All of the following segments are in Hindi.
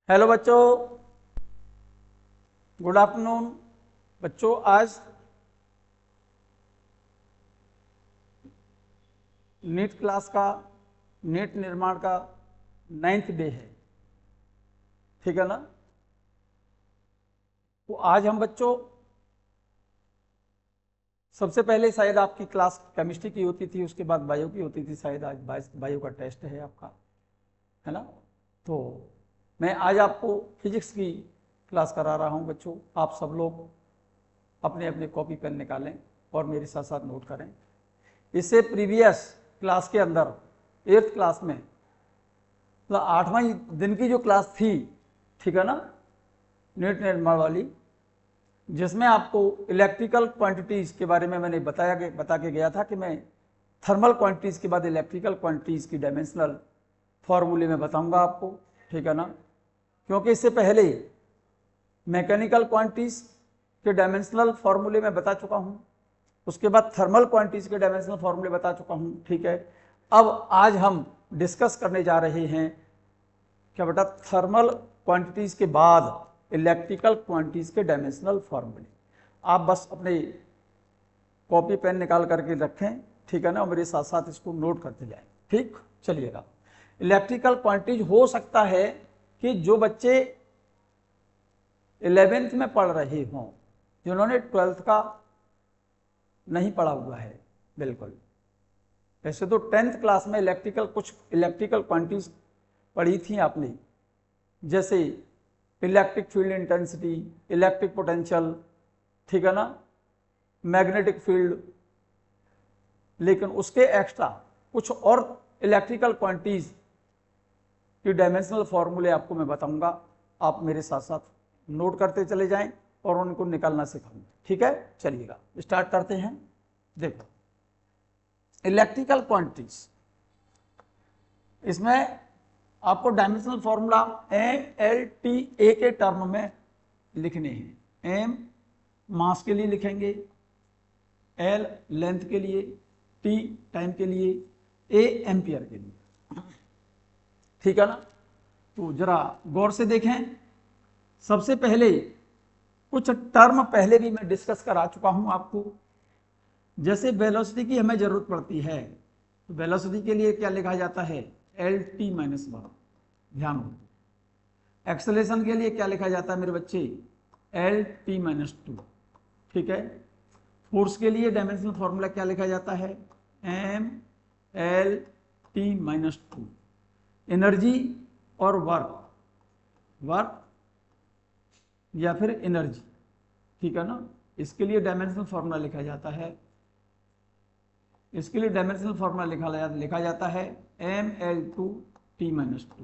हेलो बच्चों, गुड आफ्टरनून। बच्चों, आज नीट क्लास का, नीट निर्माण का 9th डे है, ठीक है ना। तो आज हम बच्चों सबसे पहले शायद आपकी क्लास केमिस्ट्री की होती थी, उसके बाद बायो की होती थी। शायद आज बायो का टेस्ट है आपका, है ना। तो मैं आज आपको फिजिक्स की क्लास करा रहा हूँ बच्चों। आप सब लोग अपने अपने कॉपी पेन निकालें और मेरे साथ साथ नोट करें। इससे प्रीवियस क्लास के अंदर 8th क्लास में, मतलब 8वां दिन की जो क्लास थी, ठीक है ना, नीट निर्माण वाली, जिसमें आपको इलेक्ट्रिकल क्वांटिटीज के बारे में मैंने बता के गया था कि मैं थर्मल क्वांटिटीज के बाद इलेक्ट्रिकल क्वांटिटीज की डायमेंशनल फॉर्मूले में बताऊंगा आपको, ठीक है ना। क्योंकि इससे पहले मैकेनिकल क्वांटिटीज के डायमेंशनल फॉर्मूले में बता चुका हूं, उसके बाद थर्मल क्वांटिटीज के डायमेंशनल फॉर्मूले बता चुका हूं, ठीक है। अब आज हम डिस्कस करने जा रहे हैं क्या बेटा, थर्मल क्वांटिटीज के बाद इलेक्ट्रिकल क्वांटिटीज के डायमेंशनल फॉर्मूले। आप बस अपने कॉपी पेन निकाल करके रखें, ठीक है ना, और मेरे साथ साथ इसको नोट करते जाएं, ठीक। चलिएगा, इलेक्ट्रिकल क्वांटिटीज हो सकता है कि जो बच्चे 11th में पढ़ रहे हों, जिन्होंने 12th का नहीं पढ़ा हुआ है, बिल्कुल। वैसे तो 10th क्लास में कुछ इलेक्ट्रिकल क्वांटिटीज पढ़ी थी आपने, जैसे electric field intensity, electric potential, ठीक है ना, मैग्नेटिक फील्ड। लेकिन उसके एक्स्ट्रा कुछ और इलेक्ट्रिकल क्वांटिटीज की डायमेंशनल फॉर्मूले आपको मैं बताऊंगा। आप मेरे साथ साथ नोट करते चले जाएं और उनको निकालना सिखाऊंगा, ठीक है। चलिएगा, स्टार्ट करते हैं। देखो, इलेक्ट्रिकल क्वांटिटीज, इसमें आपको डायमेंशनल फॉर्मूला MLTA के टर्म में लिखने हैं। M मास के लिए लिखेंगे, L लेंथ के लिए, T टाइम के लिए, A एम्पियर के लिए, ठीक है ना। तो जरा गौर से देखें। सबसे पहले कुछ टर्म पहले भी मैं डिस्कस करा चुका हूं आपको। जैसे वेलोसिटी की हमें जरूरत पड़ती है, तो वेलोसिटी के लिए क्या लिखा जाता है, LT-1। ध्यान हो। एक्सेलरेशन के लिए क्या लिखा जाता है मेरे बच्चे, LT-2, ठीक है। फोर्स के लिए डायमेंशनल फॉर्मूला क्या लिखा जाता है, MLT-2। एनर्जी और वर्क या फिर एनर्जी, ठीक है ना, इसके लिए डायमेंशनल फॉर्मूला लिखा जाता है, इसके लिए डायमेंशनल फॉर्मूला लिखा जाता है ML2T-2,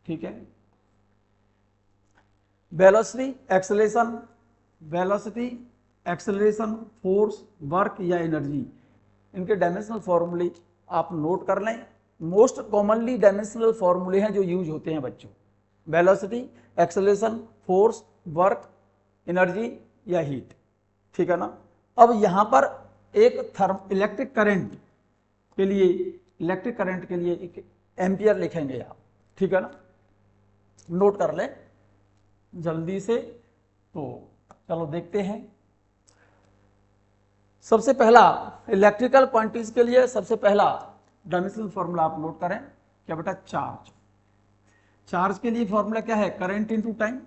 ठीक है। वेलोसिटी, एक्सेलरेशन, फोर्स, वर्क या एनर्जी, इनके डायमेंशनल फॉर्मूले आप नोट कर लें। मोस्ट कॉमनली डायमेंशनल फॉर्मूले हैं जो यूज होते हैं बच्चों, velocity, acceleration, force, work, energy या हीट, ठीक है ना। अब यहां पर एक इलेक्ट्रिक करंट के लिए एक एम्पियर लिखेंगे आप, ठीक है ना। नोट कर लें जल्दी से। तो चलो देखते हैं। सबसे पहला इलेक्ट्रिकल क्वांटिटीज के लिए सबसे पहला डायमेंशनल फॉर्मूला आप नोट करें, क्या बेटा, चार्ज के लिए फॉर्मूला क्या है, करंट इनटू टाइम।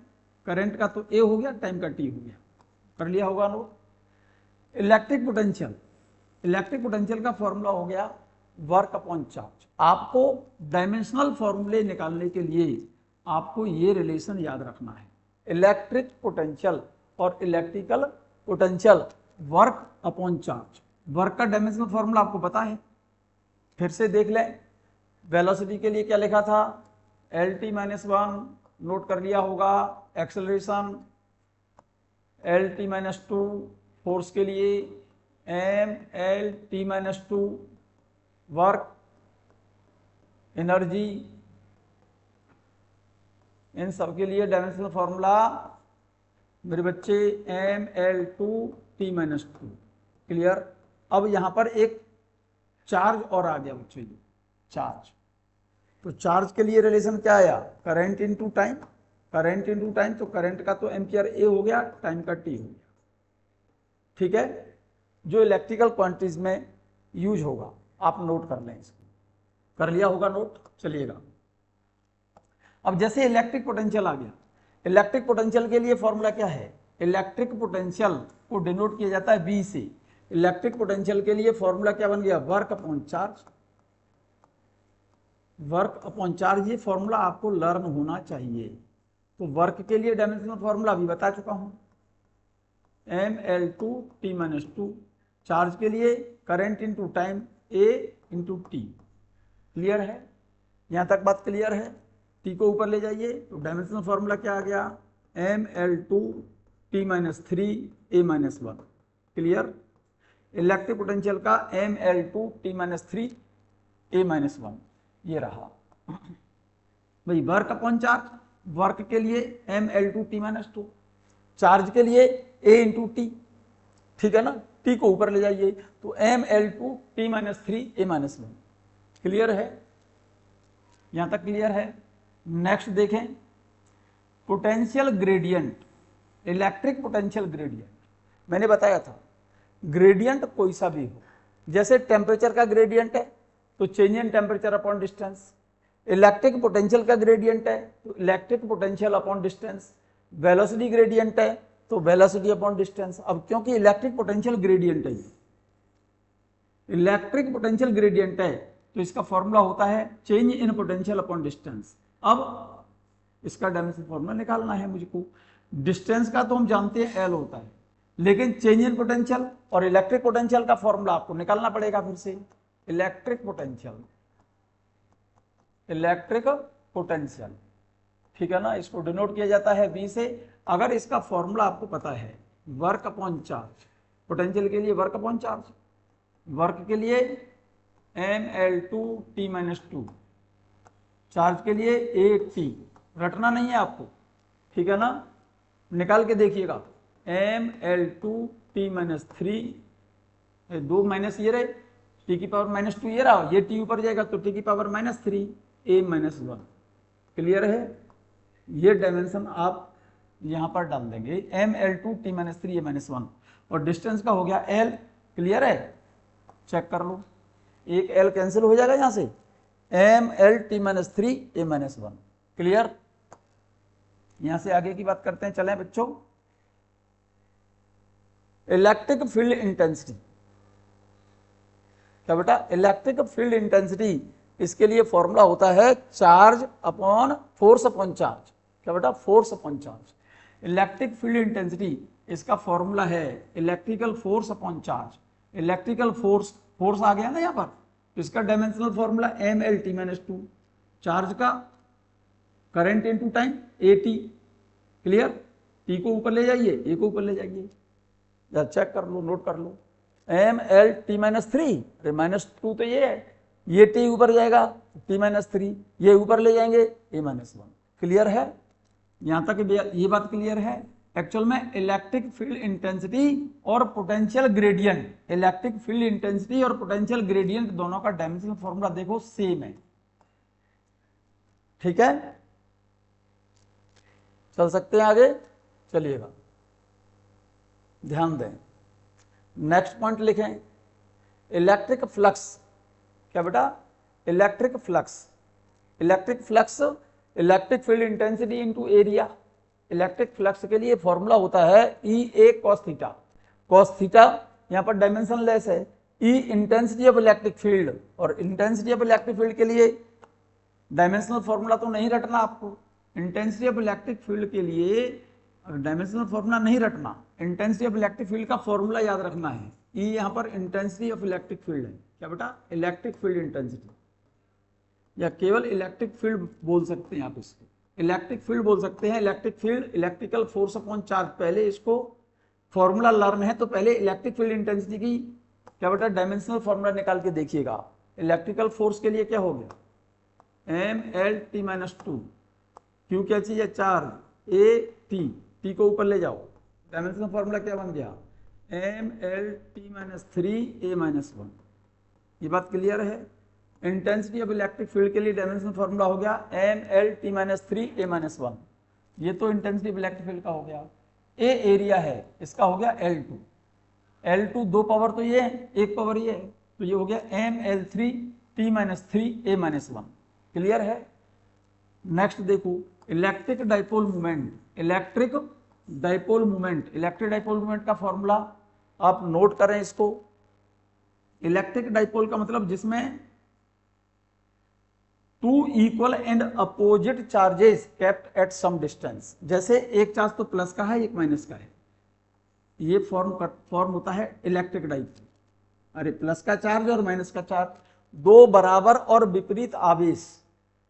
करंट का तो ए हो गया, टाइम का टी हो गया, कर लिया होगा नोट। इलेक्ट्रिक पोटेंशियल का फॉर्मूला हो गया वर्क अपॉन चार्ज। आपको डायमेंशनल फॉर्मूले निकालने के लिए आपको ये रिलेशन याद रखना है, इलेक्ट्रिक पोटेंशियल और electrical potential work upon charge. Work का डायमेंशनल फॉर्मूला आपको पता है, फिर से देख लें। वेलोसिटी के लिए क्या लिखा था, LT-1, नोट कर लिया होगा। एक्सेलरेशन LT-2, फोर्स के लिए MLT-2, वर्क, एनर्जी, इन सब के लिए डायमेंशनल फॉर्मूला मेरे बच्चे ML2T-2, क्लियर। अब यहां पर एक चार्ज और आ गया बच्चों, ये चार्ज। तो चार्ज के लिए रिलेशन क्या आया, current into time. Current into time, तो करंट का तो एम्पियर ए हो गया, टाइम का टी हो गया। ठीक है, जो इलेक्ट्रिकल क्वांटिटीज में यूज होगा आप नोट कर लें, इसको कर लिया होगा नोट। चलिएगा, अब जैसे इलेक्ट्रिक पोटेंशियल आ गया, इलेक्ट्रिक पोटेंशियल के लिए फॉर्मूला क्या है, इलेक्ट्रिक पोटेंशियल को डिनोट किया जाता है V से। इलेक्ट्रिक पोटेंशियल के लिए फॉर्मूला क्या बन गया, work upon charge. Work upon charge, ये फॉर्मूला आपको लर्न होना चाहिए। तो वर्क के लिए डायमेंशनल फॉर्मूला अभी बता चुका हूं, mL2T-2। चार्ज के लिए current into time A into T. Clear है, यहां तक बात क्लियर है। टी को ऊपर ले जाइए तो डायमेंशनल फॉर्मूला क्या आ गया, mL2T-3A-1। क्लियर, इलेक्ट्रिक पोटेंशियल का mL2T-3A-1 ये रहा भाई। वर्क अपॉन चार्ज, वर्क के लिए mL2T-2, चार्ज के लिए A इंटू टी। ठीक है ना, टी को ऊपर ले जाइए तो mL2T-3A-1। क्लियर है, यहां तक क्लियर है। नेक्स्ट देखें, potential gradient, electric potential gradient. मैंने बताया था ग्रेडियंट कोई सा भी हो, जैसे टेम्परेचर का ग्रेडियंट है तो change in temperature upon distance. Electric potential का ग्रेडियंट है तो electric potential upon distance. Velocity gradient है तो वेलोसिटी अपॉन डिस्टेंस। अब क्योंकि इलेक्ट्रिक पोटेंशियल ग्रेडियंट है, इलेक्ट्रिक पोटेंशियल ग्रेडियंट है तो इसका फॉर्मूला होता है change in potential upon distance. अब इसका डायमेंशन फॉर्मूला निकालना है मुझको। डिस्टेंस का तो हम जानते हैं L होता है, लेकिन चेंज इन पोटेंशियल और इलेक्ट्रिक पोटेंशियल का फॉर्मूला आपको निकालना पड़ेगा फिर से। इलेक्ट्रिक पोटेंशियल, इलेक्ट्रिक पोटेंशियल, ठीक है ना, इसको डिनोट किया जाता है V से। अगर इसका फॉर्मूला आपको पता है, वर्क अपॉन चार्ज, पोटेंशियल के लिए वर्क अपॉन चार्ज, वर्क के लिए mL2T-2, चार्ज के लिए AT। रटना नहीं है आपको, ठीक है ना, निकाल के देखिएगा। mL2T-3, दो माइनस ये रहे, T की पावर -2 ये रहा, ये T ऊपर जाएगा तो T की पावर -3 A-1। क्लियर है, ये डायमेंशन आप यहां पर डाल देंगे mL2T-3 A-1 और डिस्टेंस का हो गया L। क्लियर है, चेक कर लो, एक L कैंसिल हो जाएगा यहां से, mL2T-3 A-1। क्लियर, यहां से आगे की बात करते हैं। चलें बच्चों, इलेक्ट्रिक फील्ड इंटेंसिटी, क्या बेटा, इलेक्ट्रिक फील्ड इंटेंसिटी, इसके लिए फॉर्मूला होता है charge upon force upon charge. क्या बेटा, force upon charge. Electric field intensity, इसका फॉर्मूला है electrical force upon charge. Electrical force, force आ गया ना यहाँ पर, तो इसका डायमेंशनल फॉर्मूला mL2, चार्ज का current into time AT। Clear, T को ऊपर ले जाइए, A को ऊपर ले जाइए, या चेक कर लो, नोट कर लो, mL2T-3, अरे -2 तो ये है, ये T ऊपर जाएगा T-3, ये ऊपर ले जाएंगे A-1। क्लियर है, यहां तक ये बात क्लियर है। एक्चुअल में इलेक्ट्रिक फील्ड इंटेंसिटी और potential gradient, electric field intensity और पोटेंशियल ग्रेडियंट दोनों का डायमेंशनल फॉर्मूला देखो सेम है। ठीक है, चल सकते हैं आगे, चलिएगा, ध्यान दें। नेक्स्ट पॉइंट लिखें, इलेक्ट्रिक फ्लक्स। क्या बेटा, electric flux, electric flux, electric field intensity into area. Electric flux के लिए फॉर्मूला होता है EA cos theta. cos theta यहां पर डायमेंशन लेस है, E intensity of electric field, और इंटेंसिटी ऑफ इलेक्ट्रिक फील्ड के लिए डायमेंशनल फॉर्मूला तो नहीं रटना आपको। इंटेंसिटी ऑफ इलेक्ट्रिक फील्ड के लिए डायमेंशनल फॉर्मूला नहीं रटना, इंटेंसिटी ऑफ इलेक्ट्रिक फील्ड का फॉर्मूला याद रखना है। E यहां पर इंटेंसिटी ऑफ इलेक्ट्रिक फील्ड है। क्या बेटा, इलेक्ट्रिक फील्ड इंटेंसिटी, या केवल इलेक्ट्रिक फील्ड बोल सकते हैं आप, इसको इलेक्ट्रिक फील्ड बोल सकते हैं। Electric field, electrical force upon charge, पहले इसको फॉर्मूला लर्न है तो पहले इलेक्ट्रिक फील्ड इंटेंसिटी की क्या बेटा डायमेंशनल फॉर्मूला निकाल के देखिएगा। इलेक्ट्रिकल फोर्स के लिए क्या हो गया, mL2, Q क्या चीज है, चार्ज, AT, T को ऊपर ले जाओ, डायमेंशनल फॉर्मूला क्या बन गया, mL2T-3A-1। ये बात क्लियर है। इंटेंसिटी ऑफ इलेक्ट्रिक फील्ड के लिए डायमेंशनल फॉर्मूला हो गया mL2T-3A-1। ये तो इंटेंसिव इलेक्ट्रिक फील्ड का हो गया। ए एरिया है, इसका हो गया L2। L2 दो पावर तो ये है, एक पावर ये है, तो ये हो गया ML3 T-3 A-1। क्लियर है। नेक्स्ट देखो electric dipole movement. Electric dipole movement, electric dipole movement का फॉर्मूला आप नोट करें इसको। इलेक्ट्रिक डाइपोल का मतलब जिसमें two equal and opposite charges kept at some distance. जैसे एक चार्ज तो प्लस का है, एक माइनस का है, ये फॉर्म होता है इलेक्ट्रिक डाइपोल। अरे प्लस का चार्ज और माइनस का चार्ज, दो बराबर और विपरीत आवेश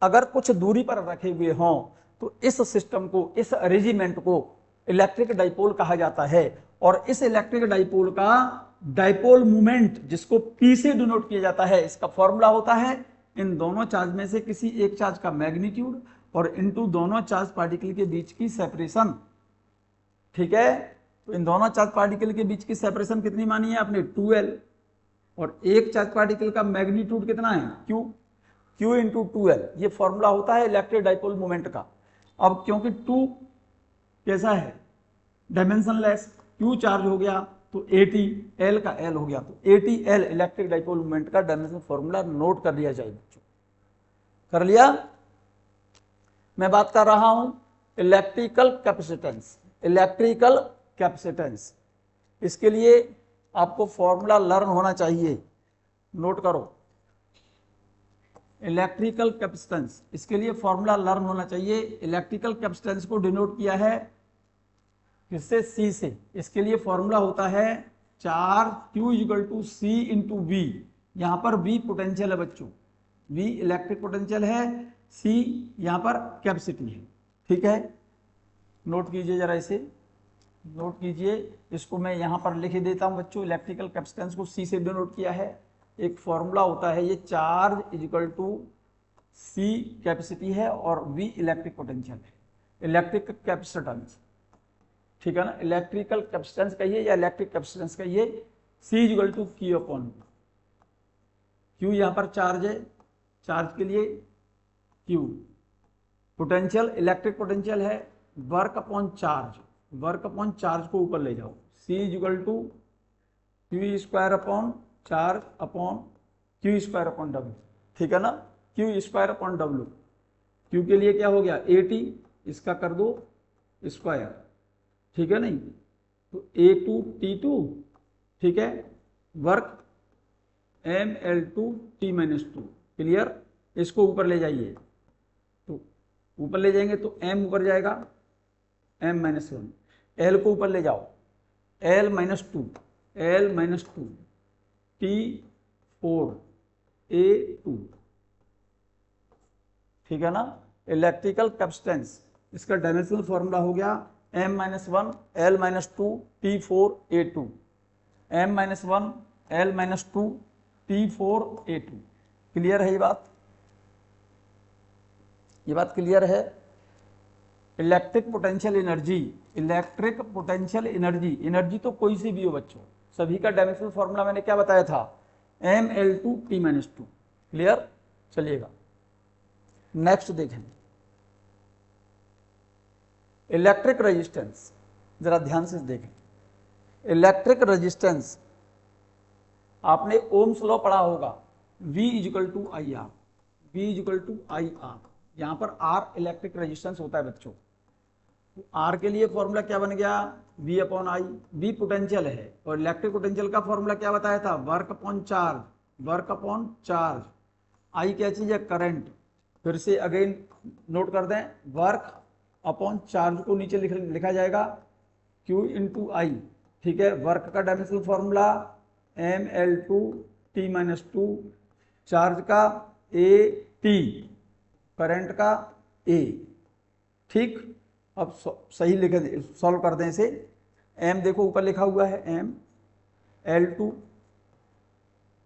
अगर कुछ दूरी पर रखे हुए हों तो इस सिस्टम को, इस अरेंजमेंट को इलेक्ट्रिक डाइपोल कहा जाता है। और इस इलेक्ट्रिक डाइपोल का डाइपोल मूवमेंट, जिसको P से डिनोट किया जाता है, इसका फॉर्मूला होता है इन दोनों चार्ज में से किसी एक चार्ज का मैग्नीट्यूड और इनटू दोनों चार्ज पार्टिकल के बीच की सेपरेशन। ठीक है, तो इन दोनों चार्ज पार्टिकल के बीच की सेपरेशन कितनी मानी है आपने, 2L। और एक चार्ज पार्टिकल का मैग्नीट्यूड कितना है, Q इंटू 2L। ये फॉर्मूला होता है इलेक्ट्रिक डाइपोल मोमेंट का। अब क्योंकि 2 कैसा है, डायमेंशनलेस, Q चार्ज हो गया तो AT, L का L हो गया, तो ATL इलेक्ट्रिक डाइपोल मोमेंट का डायमेंशन फॉर्मूला नोट कर लिया जाए बच्चों। कर लिया। मैं बात कर रहा हूं इलेक्ट्रिकल कैपेसिटेंस। इलेक्ट्रिकल कैपेसिटेंस, इसके लिए आपको फॉर्मूला लर्न होना चाहिए, नोट करो। इलेक्ट्रिकल कैपेसिटेंस, इसके लिए फॉर्मूला लर्न होना चाहिए। इलेक्ट्रिकल कैपेसिटेंस को डिनोट किया है किससे, C से। इसके लिए फॉर्मूला होता है charge Q equal to C into V। यहां पर V पोटेंशियल है बच्चों, V इलेक्ट्रिक पोटेंशियल है, C यहां पर कैपेसिटी है। ठीक है, नोट कीजिए जरा, इसे नोट कीजिए। इसको मैं यहां पर लिख देता हूं बच्चों। इलेक्ट्रिकल कैपेसिटेंस को C से डिनोट किया है। एक फॉर्मूला होता है ये, charge equal to C capacity है और V इलेक्ट्रिक पोटेंशियल है। इलेक्ट्रिक कैपेसिटेंस, ठीक है ना, इलेक्ट्रिकल कैपेसिटेंस कहिए या इलेक्ट्रिक कैपेसिटेंस कहिए। C equal to Q upon Q, यहां पर चार्ज है, चार्ज के लिए Q। पोटेंशियल, इलेक्ट्रिक पोटेंशियल है work upon charge, work upon charge को ऊपर ले जाओ। C equal to Q square upon charge upon Q square upon W। ठीक है ना, Q square upon W। Q के लिए क्या हो गया, AT, इसका कर दो स्क्वायर, ठीक है नहीं, तो A2 T2, ठीक है, वर्क ML2 T-2। क्लियर। इसको ऊपर ले जाइए, तो ऊपर ले जाएंगे तो M ऊपर जाएगा, M-1। L को ऊपर ले जाओ, L-2, L-2 T4 A2। ठीक है ना। इलेक्ट्रिकल कैपेसिटेंस, इसका डायमेंशनल फॉर्मूला हो गया M-1 L-2 T4 A2, M-1 L-2 T4 A2। Clear है ये बात, ये बात क्लियर है। Electric potential energy, electric potential energy, energy तो कोई सी भी हो बच्चों, सभी का डायमेंशनल फॉर्मूला मैंने क्या बताया था, ML2 T-2। क्लियर, चलिएगा नेक्स्ट देखें। इलेक्ट्रिक रेजिस्टेंस, जरा ध्यान से देखें। इलेक्ट्रिक रेजिस्टेंस, आपने ओम्स लॉ पढ़ा होगा, V equal to I R, V equal to I R. यहां पर R इलेक्ट्रिक रेजिस्टेंस होता है बच्चों। तो R के लिए फॉर्मूला क्या बन गया, V upon I. V potential है और इलेक्ट्रिक पोटेंशियल का फॉर्मूला क्या बताया था, work upon charge, work upon charge. I क्या चीज है, करंट। फिर से अगेन नोट कर दें, वर्क अपॉन चार्ज को नीचे लिखा जाएगा Q इंटू आई। ठीक है, वर्क का dimensional formula ML2 T-2, charge का AT, करंट का A। ठीक, अब सही लिख सॉल्व कर दें इसे। M देखो ऊपर लिखा हुआ है M, L2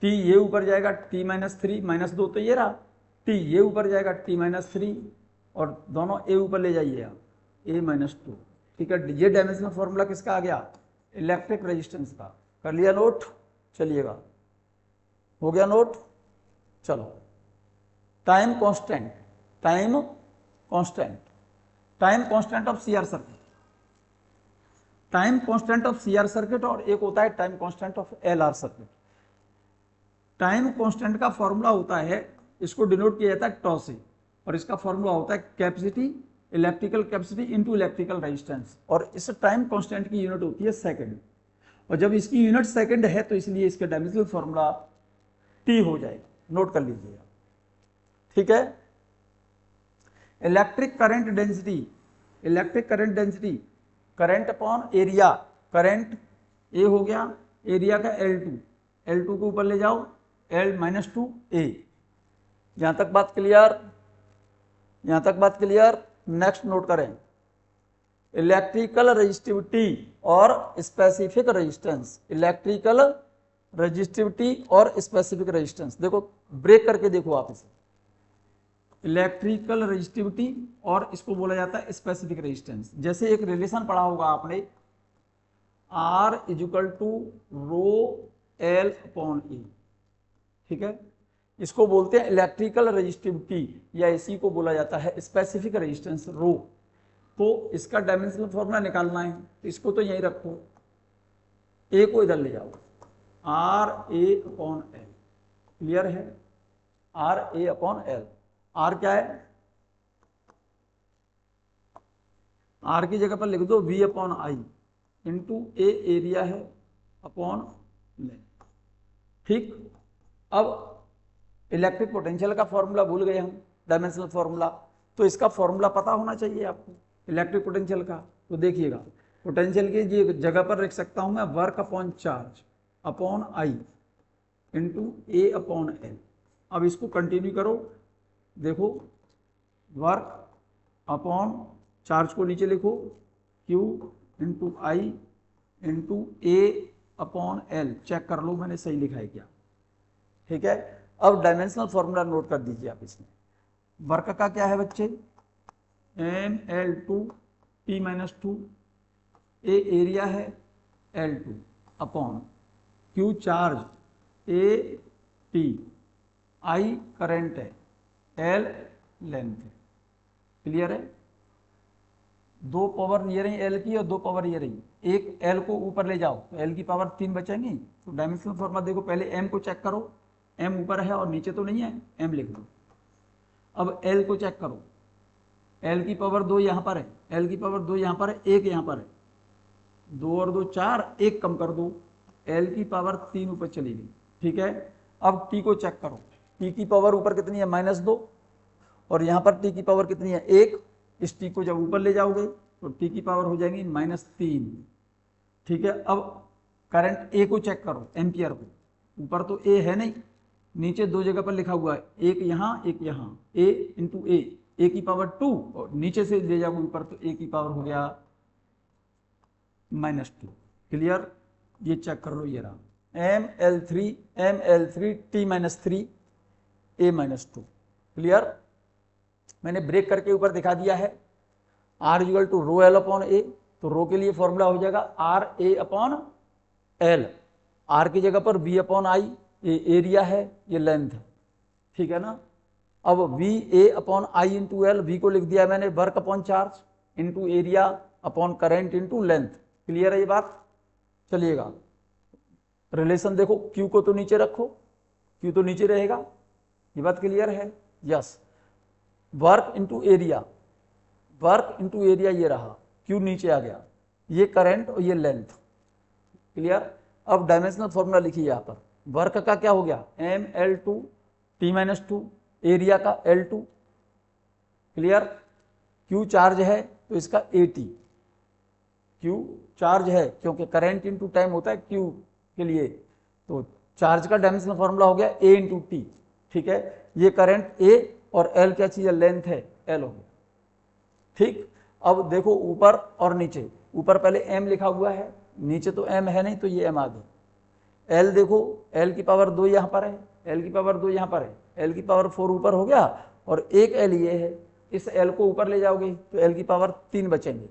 T ये ऊपर जाएगा T-3, -2 तो ये रहा, T ये ऊपर जाएगा T-3 और दोनों A ऊपर ले जाइए आप, A-2। ठीक है, ये डायमेंशनल फॉर्मूला किसका आ गया, इलेक्ट्रिक रेजिस्टेंस का। कर लिया नोट, चलिएगा, हो गया नोट। चलो, time constant, time constant, time constant of CR circuit, time constant of CR circuit, और एक होता है time constant of LR circuit. Time constant का फॉर्मूला होता है, इसको डिनोट किया जाता है टॉ से, और इसका फॉर्मूला होता है capacity, electrical capacity into electrical resistance, और इस टाइम कांस्टेंट की यूनिट होती है सेकंड। और जब इसकी यूनिट सेकंड है तो इसलिए इसका डायमेंशनल फॉर्मूला टी हो जाएगा, नोट कर लीजिएगा, ठीक है। Electric current density, electric current density, current upon area, current A हो गया, एरिया का L2, L2 को ऊपर ले जाओ L-2A। यहां तक बात क्लियर, यहां तक बात क्लियर। नेक्स्ट नोट करें, इलेक्ट्रिकल रेजिस्टिविटी और स्पेसिफिक रेजिस्टेंस, इलेक्ट्रिकल रेजिस्टिविटी और स्पेसिफिक रेजिस्टेंस। देखो ब्रेक करके देखो आप इसे, इलेक्ट्रिकल रेजिस्टिविटी और इसको बोला जाता है स्पेसिफिक रेजिस्टेंस। जैसे एक रिलेशन पढ़ा होगा आपने, R equal to rho L upon E, ठीक है। इसको बोलते हैं इलेक्ट्रिकल रेजिस्टिविटी, या इसी को बोला जाता है स्पेसिफिक रेजिस्टेंस रो। तो इसका डायमेंशनल फॉर्मूला निकालना है, तो इसको तो यहीं रखो, ए को इधर ले जाओ, RA अपॉन L, क्लियर है, RA अपॉन L। R क्या है, R की जगह पर लिख दो V upon I into A area है अपॉन लेंथ, ठीक। अब इलेक्ट्रिक पोटेंशियल का फॉर्मूला भूल गए हम, डायमेंशनल फॉर्मूला, तो इसका फॉर्मूला पता होना चाहिए आपको इलेक्ट्रिक पोटेंशियल का। तो देखिएगा, पोटेंशियल की जगह पर लिख सकता हूं मैं work upon charge upon I into A upon L. अब इसको कंटिन्यू करो, देखो वर्क अपॉन चार्ज को नीचे लिखो Q इंटू आई इंटू ए अपॉन एल, चेक कर लो मैंने सही लिखा है क्या, ठीक है। अब डायमेंशनल फॉर्मूला नोट कर दीजिए आप इसमें। वर्क का क्या है बच्चे, ML2 T-2, ए एरिया है L2 upon Q charge AT, I current है, L लेंथ है, क्लियर है। दो पावर ये रही L की और दो पावर ये रही, एक L को ऊपर ले जाओ तो L की पावर 3 बचेंगी। तो डायमेंशनल फॉर्मूला देखो, पहले M को चेक करो, M ऊपर है और नीचे तो नहीं है, M लिख दो। अब L को चेक करो, L की पावर 2 यहाँ पर है, L की पावर 2 यहाँ पर है, एक यहाँ पर है, 2 और 2 4, एक कम कर दो, L की पावर 3 ऊपर चली गई, ठीक है। अब T को चेक करो, T की पावर ऊपर कितनी है -2, और यहाँ पर T की पावर कितनी है 1। इस T को जब ऊपर ले जाओगे तो T की पावर हो जाएगी -3, ठीक है। अब करंट A को चेक करो, एम्पियर को, ऊपर तो A है नहीं, नीचे दो जगह पर लिखा हुआ है, एक यहाँ एक यहाँ, A इंटू A की पावर 2, और नीचे से ले जाओगे ऊपर तो A की पावर हो गया -2, क्लियर। ये चेक कर लो, ये रहा ML3 T-3 A-2, क्लियर। मैंने ब्रेक करके ऊपर दिखा दिया है, R equal to rho L upon A, तो रो के लिए फॉर्मूला हो जाएगा RA अपॉन L, R की जगह पर V अपॉन I, ये एरिया है, ये लेंथ है, ठीक है ना। अब VA upon I into L, V को लिख दिया मैंने work upon charge into area upon current into length, clear है ये बात। चलिएगा रिलेशन देखो, Q को तो नीचे रखो, Q तो नीचे रहेगा, ये बात क्लियर है, yes. Work into area, work into area ये रहा, Q नीचे आ गया, ये करंट और ये लेंथ, क्लियर। अब डायमेंशनल फॉर्मूला लिखिए यहाँ पर, वर्क का क्या हो गया ML2 T-2, एरिया का L2, क्लियर। Q चार्ज है तो इसका AT, Q चार्ज है क्योंकि करंट इंटू टाइम होता है Q के लिए, तो चार्ज का डायमेंशनल फॉर्मूला हो गया A इंटू T, ठीक है। ये करंट A और L क्या चीज है, लेंथ है, L हो गया, ठीक। अब देखो ऊपर और नीचे, ऊपर पहले M लिखा हुआ है, नीचे तो M है नहीं तो ये M आ गया। L देखो, L की पावर 2 यहाँ पर है, L की पावर 2 यहाँ पर है, L की पावर 4 ऊपर हो गया, और एक L ये है, इस L को ऊपर ले जाओगे तो L की पावर 3 बचेंगे।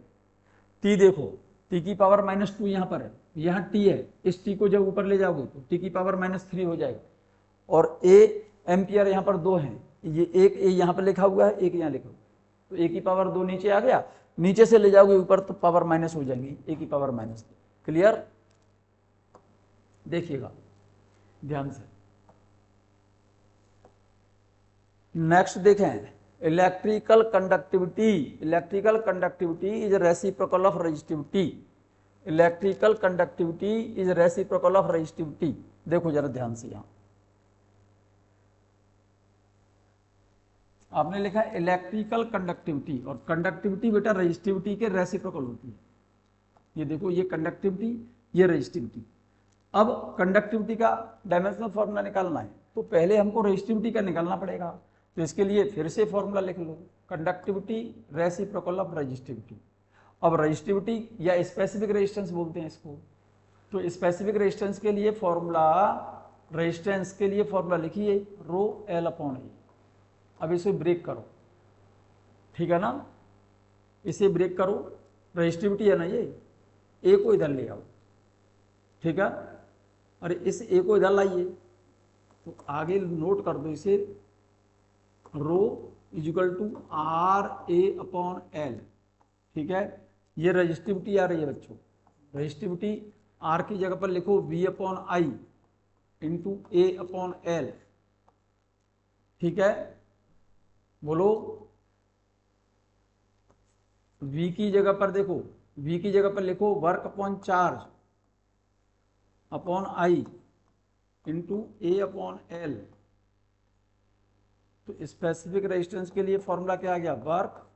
T देखो, T की पावर -2 यहाँ पर है, यहाँ T है, इस T को जब ऊपर ले जाओगे तो T की पावर -3 हो जाएगा, और A एम्पियर यहाँ पर 2 हैं, ये एक A यहाँ पर लिखा हुआ है, एक यहाँ लिखा हुआ है, तो ए की पावर 2 नीचे आ गया, नीचे से ले जाओगे ऊपर तो पावर माइनस हो जाएंगी, ए की पावर -2। क्लियर? देखिएगा ध्यान से। नेक्स्ट देखें, electrical conductivity. Electrical conductivity is reciprocal of resistivity. Electrical conductivity is reciprocal of resistivity. देखो जरा ध्यान से, यहां आपने लिखा है इलेक्ट्रिकल कंडक्टिविटी, और कंडक्टिविटी बेटा रेजिस्टिविटी के रेसिप्रोकल होती है। ये देखो, ये कंडक्टिविटी, ये रेजिस्टिविटी। अब कंडक्टिविटी का डायमेंशनल फॉर्मूला निकालना है, तो पहले हमको रेजिस्टिविटी का निकालना पड़ेगा। तो इसके लिए फिर से फॉर्मूला लिख लो, कंडक्टिविटी रेसिप्रोकल ऑफ रेजिस्टिविटी। अब रेजिस्टिविटी या स्पेसिफिक रेजिस्टेंस बोलते हैं इसको, तो स्पेसिफिक रेजिस्टेंस के लिए फॉर्मूला, रेजिस्टेंस के लिए फॉर्मूला लिखिए ρL/A। अब इसे ब्रेक करो, ठीक है ना, इसे ब्रेक करो। रेजिस्टिविटी है ना ये, ए को इधर ले आओ, ठीक है, और इस ए को इधर लाइए, तो आगे नोट कर दो इसे, रो इजिकल टू RA/L, ठीक है। ये रेजिस्टिविटी आ रही है बच्चों, रेजिस्टिविटी आर की जगह पर लिखो V/I इंटू A/L, ठीक है। बोलो, V की जगह पर देखो, V की जगह पर लिखो work upon charge upon I into A/L। तो स्पेसिफिक रेजिस्टेंस के लिए फॉर्मूला क्या आ गया, work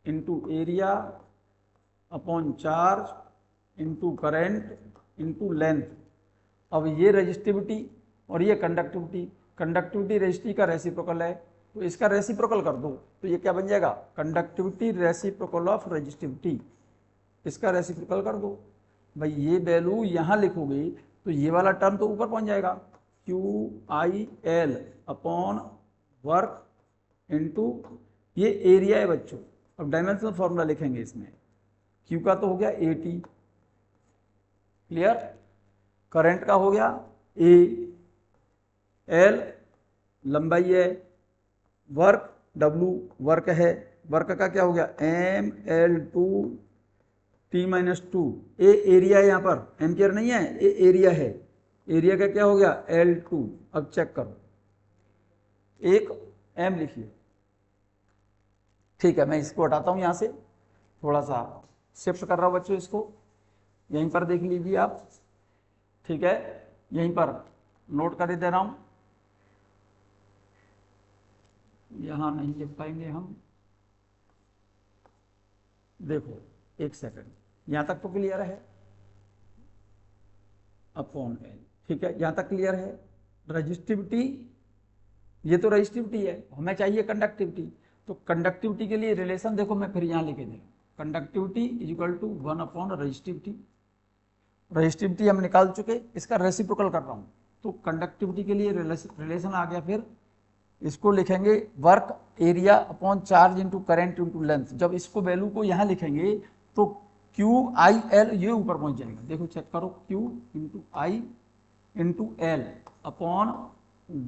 into area upon charge into current into length. अब ये रेजिस्टिविटी और ये कंडक्टिविटी, कंडक्टिविटी रेजिस्टिविटी का रेसिप्रोकल है, तो इसका रेसिप्रोकल कर दो, तो ये क्या बन जाएगा, कंडक्टिविटी रेसिप्रोकल ऑफ रेजिस्टिविटी। इसका रेसिप्रोकल कर दो भाई, ये वैल्यू यहाँ लिखोगे तो ये वाला टर्म तो ऊपर पहुंच जाएगा, QIL अपॉन वर्क इंटू ये एरिया है बच्चों। अब डायमेंशनल फॉर्मूला लिखेंगे इसमें, Q का तो हो गया 80, क्लियर, करंट का हो गया A, L लंबाई है, वर्क W वर्क है, वर्क का क्या हो गया ML/T-2, ए एरिया है, यहाँ पर एम्पियर नहीं है, ए एरिया है, एरिया का क्या हो गया L2। अब चेक करो, एक M लिखिए, ठीक है। मैं इसको हटाता हूँ यहाँ से, थोड़ा सा शिफ्ट कर रहा हूँ बच्चों इसको, यहीं पर देख लीजिए आप, ठीक है, यहीं पर नोट कर दे रहा हूँ, यहाँ नहीं लिख पाएंगे हम। देखो एक सेकंड, यहाँ तक तो क्लियर है, अपॉन L, ठीक है, यहाँ तक क्लियर है। रेजिस्टिविटी, ये तो रेजिस्टिविटी है, हमें चाहिए कंडक्टिविटी, तो कंडक्टिविटी के लिए रिलेशन देखो, मैं फिर यहाँ लिखे दे, conductivity is equal to 1 resistivity. Resistivity हम निकाल चुके, इसका रेसिप्रोकल कर रहा हूँ, तो कंडक्टिविटी के लिए रिलेशन आ गया, फिर इसको लिखेंगे work area upon charge into current into length. जब इसको वैल्यू को यहाँ लिखेंगे तो QIL ये ऊपर पहुंच जाएगा, देखो चेक करो, Q into I into L upon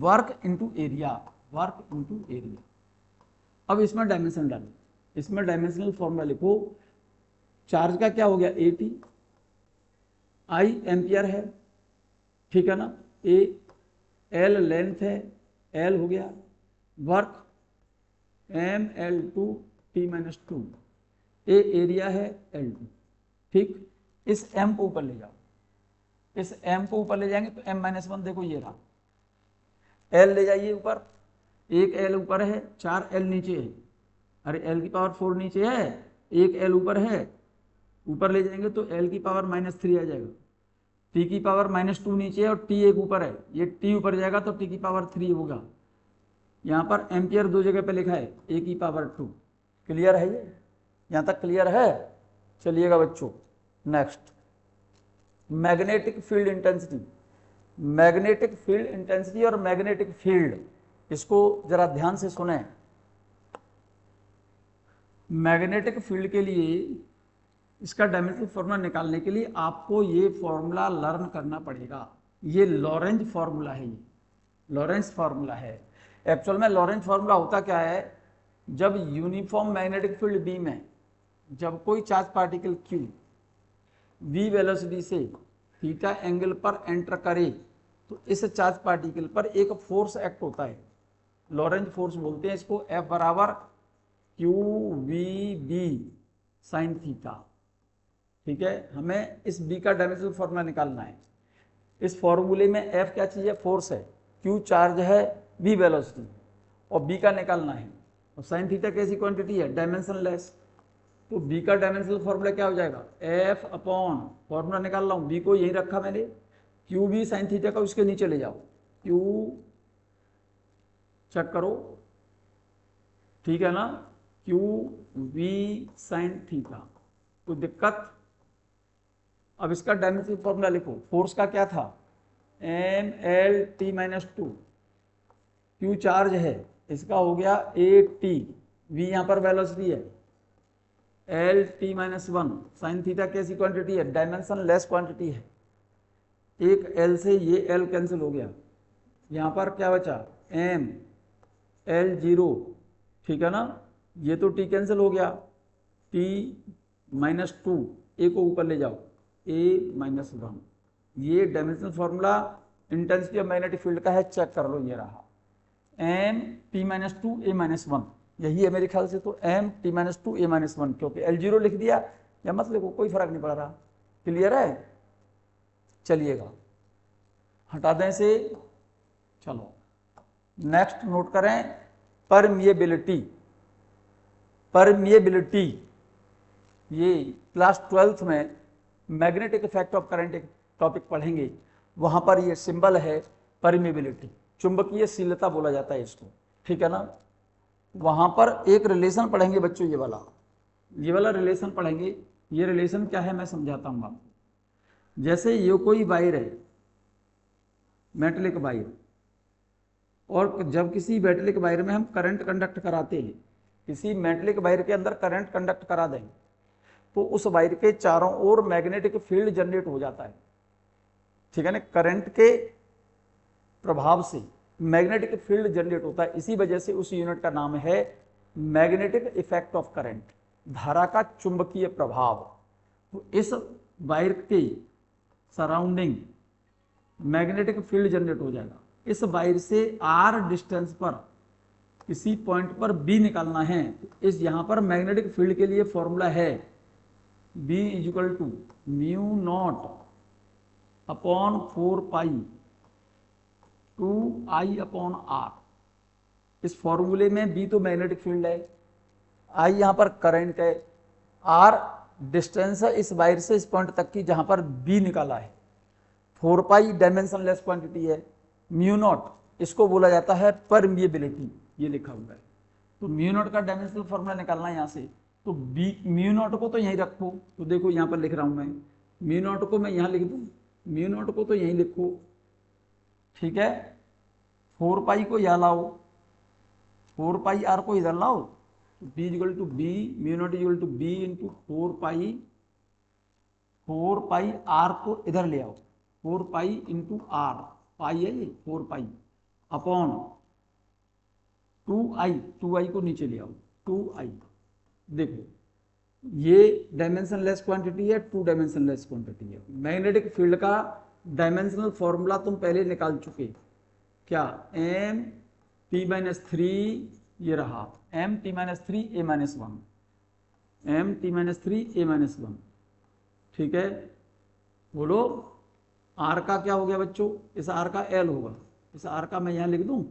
work into area, work into area. अब इसमें डायमेंशन डालो, इसमें डायमेंशनल फॉर्मूला लिखो, चार्ज का क्या हो गया 80, I एम्पियर है, ठीक है ना, L लेंथ है, L हो गया, वर्क ML/T-2, ए एरिया है L2, ठीक। इस M को ऊपर ले जाओ, इस M को ऊपर ले जाएंगे तो M-1 देखो ये रहा, L ले जाइए ऊपर, एक L ऊपर है, 4 L नीचे है, अरे L की पावर 4 नीचे है, एक L ऊपर है, ऊपर ले जाएंगे तो L की पावर -3 आ जाएगा, T की पावर -2 नीचे है और T एक ऊपर है, ये T ऊपर जाएगा तो T की पावर 3 होगा। यहाँ पर एम्पियर दो जगह पे लिखा है, A की पावर 2। क्लियर है ये, यहाँ तक क्लियर है? चलिएगा बच्चों, next magnetic field intensity. Magnetic field intensity और मैग्नेटिक फील्ड, इसको जरा ध्यान से सुने। मैग्नेटिक फील्ड के लिए इसका डायमेंशनल फॉर्मूला निकालने के लिए आपको ये फॉर्मूला लर्न करना पड़ेगा। ये लॉरेंज फॉर्मूला है, ये लॉरेंज फॉर्मूला है। एक्चुअल में लॉरेंज फॉर्मूला होता क्या है, जब यूनिफॉर्म मैग्नेटिक फील्ड बी में जब कोई charge particle Q v velocity से थीटा एंगल पर एंटर करे तो इस चार्ज पार्टिकल पर एक फोर्स एक्ट होता है, लॉरेंज फोर्स बोलते हैं इसको। F बराबर Q V B sine theta. ठीक है, हमें इस b का डायमेंशनल फॉर्मूला निकालना है। इस फॉर्मूले में F क्या चीज है? फोर्स है, Q चार्ज है, v वेलोसिटी, और b का निकालना है। और साइन थीटा कैसी क्वांटिटी है? डायमेंशनलेस। तो b का डायमेंशनल फॉर्मूला क्या हो जाएगा? F अपॉन, फॉर्मूला निकाल रहा हूं, b को यही रखा मैंने, क्यू बी साइन थीटा का उसके नीचे ले जाओ, क्यू चेक करो, ठीक है ना, क्यू वी साइन थीटा, कोई दिक्कत? अब इसका डायमेंशनल फॉर्मूला लिखो। फोर्स का क्या था? M L T minus two, Q charge है, इसका हो गया ए टी, वी यहां पर वेलोसिटी है, L T minus one sine theta कैसी क्वांटिटी है? डायमेंशन लेस क्वांटिटी है। एक एल से ये एल कैंसिल हो गया, यहां पर क्या बचा? एम एल जीरो, ठीक है ना, ये तो टी कैंसिल हो गया, टी माइनस टू, ए को ऊपर ले जाओ, ए माइनस वन। ये dimensional formula intensity of magnetic field का है, चेक कर लो, ये रहा M T minus two A minus one, यही है मेरे ख्याल से। तो M T minus two A minus one, क्योंकि एल जीरो लिख दिया या मत लिखो, कोई फर्क नहीं पड़ रहा। क्लियर है? चलिएगा, हटा दें से। चलो नेक्स्ट नोट करें, परमिएबिलिटी। परमिएबिलिटी ये क्लास 12th में मैग्नेटिक इफेक्ट ऑफ करंट एक टॉपिक पढ़ेंगे, वहां पर ये सिंबल है परमिएबिलिटी, चुंबकीय शीलता बोला जाता है इसको, ठीक है ना। वहां पर एक रिलेशन पढ़ेंगे बच्चों, ये वाला रिलेशन पढ़ेंगे। ये रिलेशन क्या है मैं समझाता हूं आपको। जैसे ये कोई वायर है, मेटलिक वायर, और जब किसी मेटलिक वायर में हम करंट कंडक्ट कराते हैं, किसी मेटलिक वायर के अंदर करंट कंडक्ट करा दें, तो उस वायर के चारों ओर मैग्नेटिक फील्ड जनरेट हो जाता है, ठीक है ना। करंट के प्रभाव से मैग्नेटिक फील्ड जनरेट होता है, इसी वजह से उस यूनिट का नाम है मैग्नेटिक इफेक्ट ऑफ करंट, धारा का चुंबकीय प्रभाव। तो इस वायर के सराउंडिंग मैग्नेटिक फील्ड जनरेट हो जाएगा। इस वायर से आर डिस्टेंस पर किसी पॉइंट पर बी निकालना है, इस यहां पर मैग्नेटिक फील्ड के लिए फॉर्मूला है B equal to mu naught upon 4 pi 2 I upon R. इस फॉर्मूले में बी तो मैग्नेटिक फील्ड है, आई यहां पर करंट है, आर डिस्टेंस है इस वायर से इस पॉइंट तक की जहां पर बी निकाला है, 4 पाई डायमेंशनलेस क्वांटिटी है, म्यू नॉट इसको बोला जाता है परमिएबिलिटी, ये लिखा हुआ है। तो म्यू नॉट का डायमेंशनल फॉर्मूला निकालना है यहाँ से, तो बी म्यू नॉट को तो यहीं रखो, तो देखो यहाँ पर लिख रहा हूँ मैं, म्यू नॉट को मैं यहाँ लिख दूँ, म्यू नॉट को तो यहीं लिखो, ठीक है। 4 पाई को यहाँ लाओ, 4 पाई आर को इधर लाओ, B equal to B, mu naught equal to B into 4 pi R को इधर ले आओ, 4 पाई इंटू आर, पाई है ये 4 पाई अपॉन 2 आई को नीचे ले आओ, 2 आई। देखो ये डायमेंशनलेस क्वांटिटी है, 2 डायमेंशनलेस क्वांटिटी है। मैग्नेटिक फील्ड का डायमेंशनल फॉर्मूला तुम पहले निकाल चुके, क्या? एम टी माइनस थ्री, ये रहा M T minus three A minus one, M T minus three A minus one, ठीक है। बोलो आर का क्या हो गया बच्चों? इस आर का एल होगा, इस आर का मैं यहां लिख दूं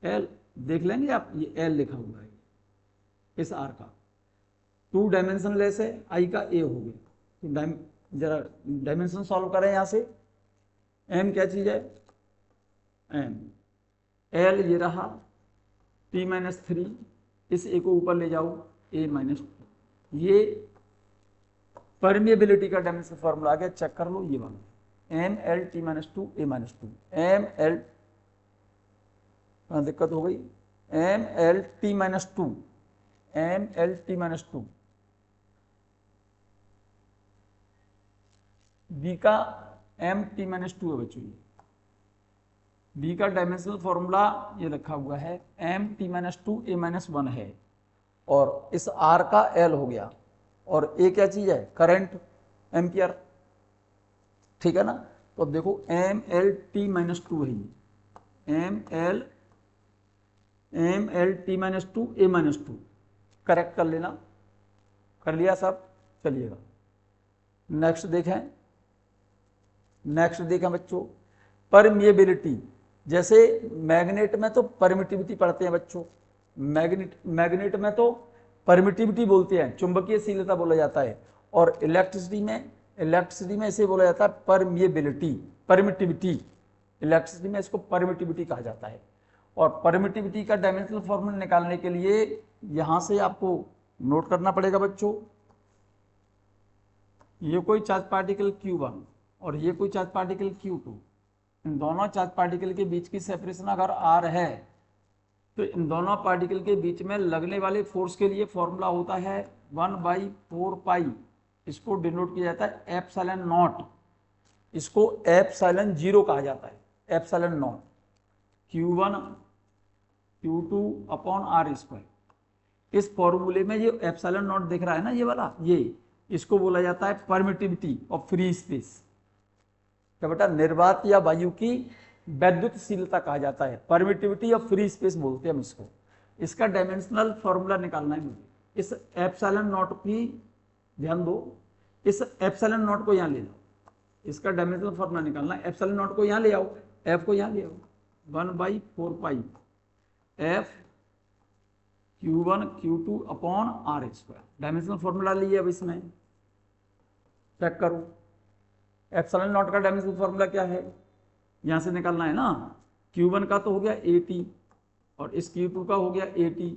एल, देख लेंगे आप, ये एल लिखा हुआ है इस आर का। 2 डायमेंशनलेस है, आई का ए हो गया। तो जरा डायमेंशन सॉल्व करें यहां से। एम क्या चीज है? एम, एल ये रहा टी माइनस थ्री, इस ए को ऊपर ले जाओ, ए माइनस टू। ये परमिएबिलिटी का डायमेंशन फॉर्मूला आ गया, चेक कर लो ये वाला, M L T minus two A minus two, M L, दिक्कत हो गई, M L T minus two, M L T minus two, B का एम टी माइनस टू है बच्चों, बी का डायमेंशनल फॉर्मूला ये रखा हुआ है, M T minus two A minus one है। और इस R का L हो गया, और ए क्या चीज है, करंट, एम्पियर, ठीक है ना। तो अब देखो MLT माइनस टू है ये, MLT minus two, A minus to, correct कर लेना, कर लिया सब, चलिएगा नेक्स्ट देखें बच्चों, परमिएबिलिटी। जैसे मैग्नेट में तो परमिटिविटी पढ़ते हैं बच्चों, मैग्नेट में तो परमिटिविटी बोलते हैं, चुंबकीयशीलता बोला जाता है, और इलेक्ट्रिसिटी में इसे बोला जाता है परमिएबिलिटी, परमिटिविटी। इलेक्ट्रिसिटी में इसको परमिटिविटी कहा जाता है। और परमिटिविटी का डायमेंशनल फॉर्मूला निकालने के लिए यहां से आपको नोट करना पड़ेगा बच्चों, ये कोई चार्ज पार्टिकल Q1 और ये कोई चार्ज पार्टिकल Q2, इन दोनों चार्ज पार्टिकल के बीच की सेपरेशन अगर R है तो इन दोनों पार्टिकल के बीच में लगने वाले फोर्स के लिए फॉर्मूला होता है 1/4 पाई, इसको डिनोट किया जाता है एप्सिलॉन नॉट, इसको एप्सिलॉन जीरो कहा जाता है, epsilon not, Q1 Q2 upon R square. इस फॉर्मूले में ये एप्सिलॉन नॉट दिख रहा है ना, ये वाला, ये इसको बोला जाता है परमिटिविटी ऑफ फ्री स्पेस, क्या बेटा, निर्वात या वायु की वैद्युतशीलता कहा जाता है, परमिटिविटी ऑफ फ्री स्पेस बोलते हैं हम इसको। इसका डायमेंशनल फॉर्मूला निकालना है मुझे, इस एप्सिलॉन नॉट की ध्यान दो, इस एप्सिलॉन नॉट को यहाँ ले लो, इसका डायमेंशनल फॉर्मूला निकालना है, एप्सिलॉन नॉट को यहाँ ले आओ, एफ को यहाँ ले आओ, 1/4 pi F Q1 Q2 upon R square, dimensional formula लिए। अब इसमें चेक करो, एप्सिलॉन नॉट का डायमेंशनल फॉर्मूला क्या है, यहां से निकालना है ना, Q1 का तो हो गया AT और इस Q2 का हो गया AT,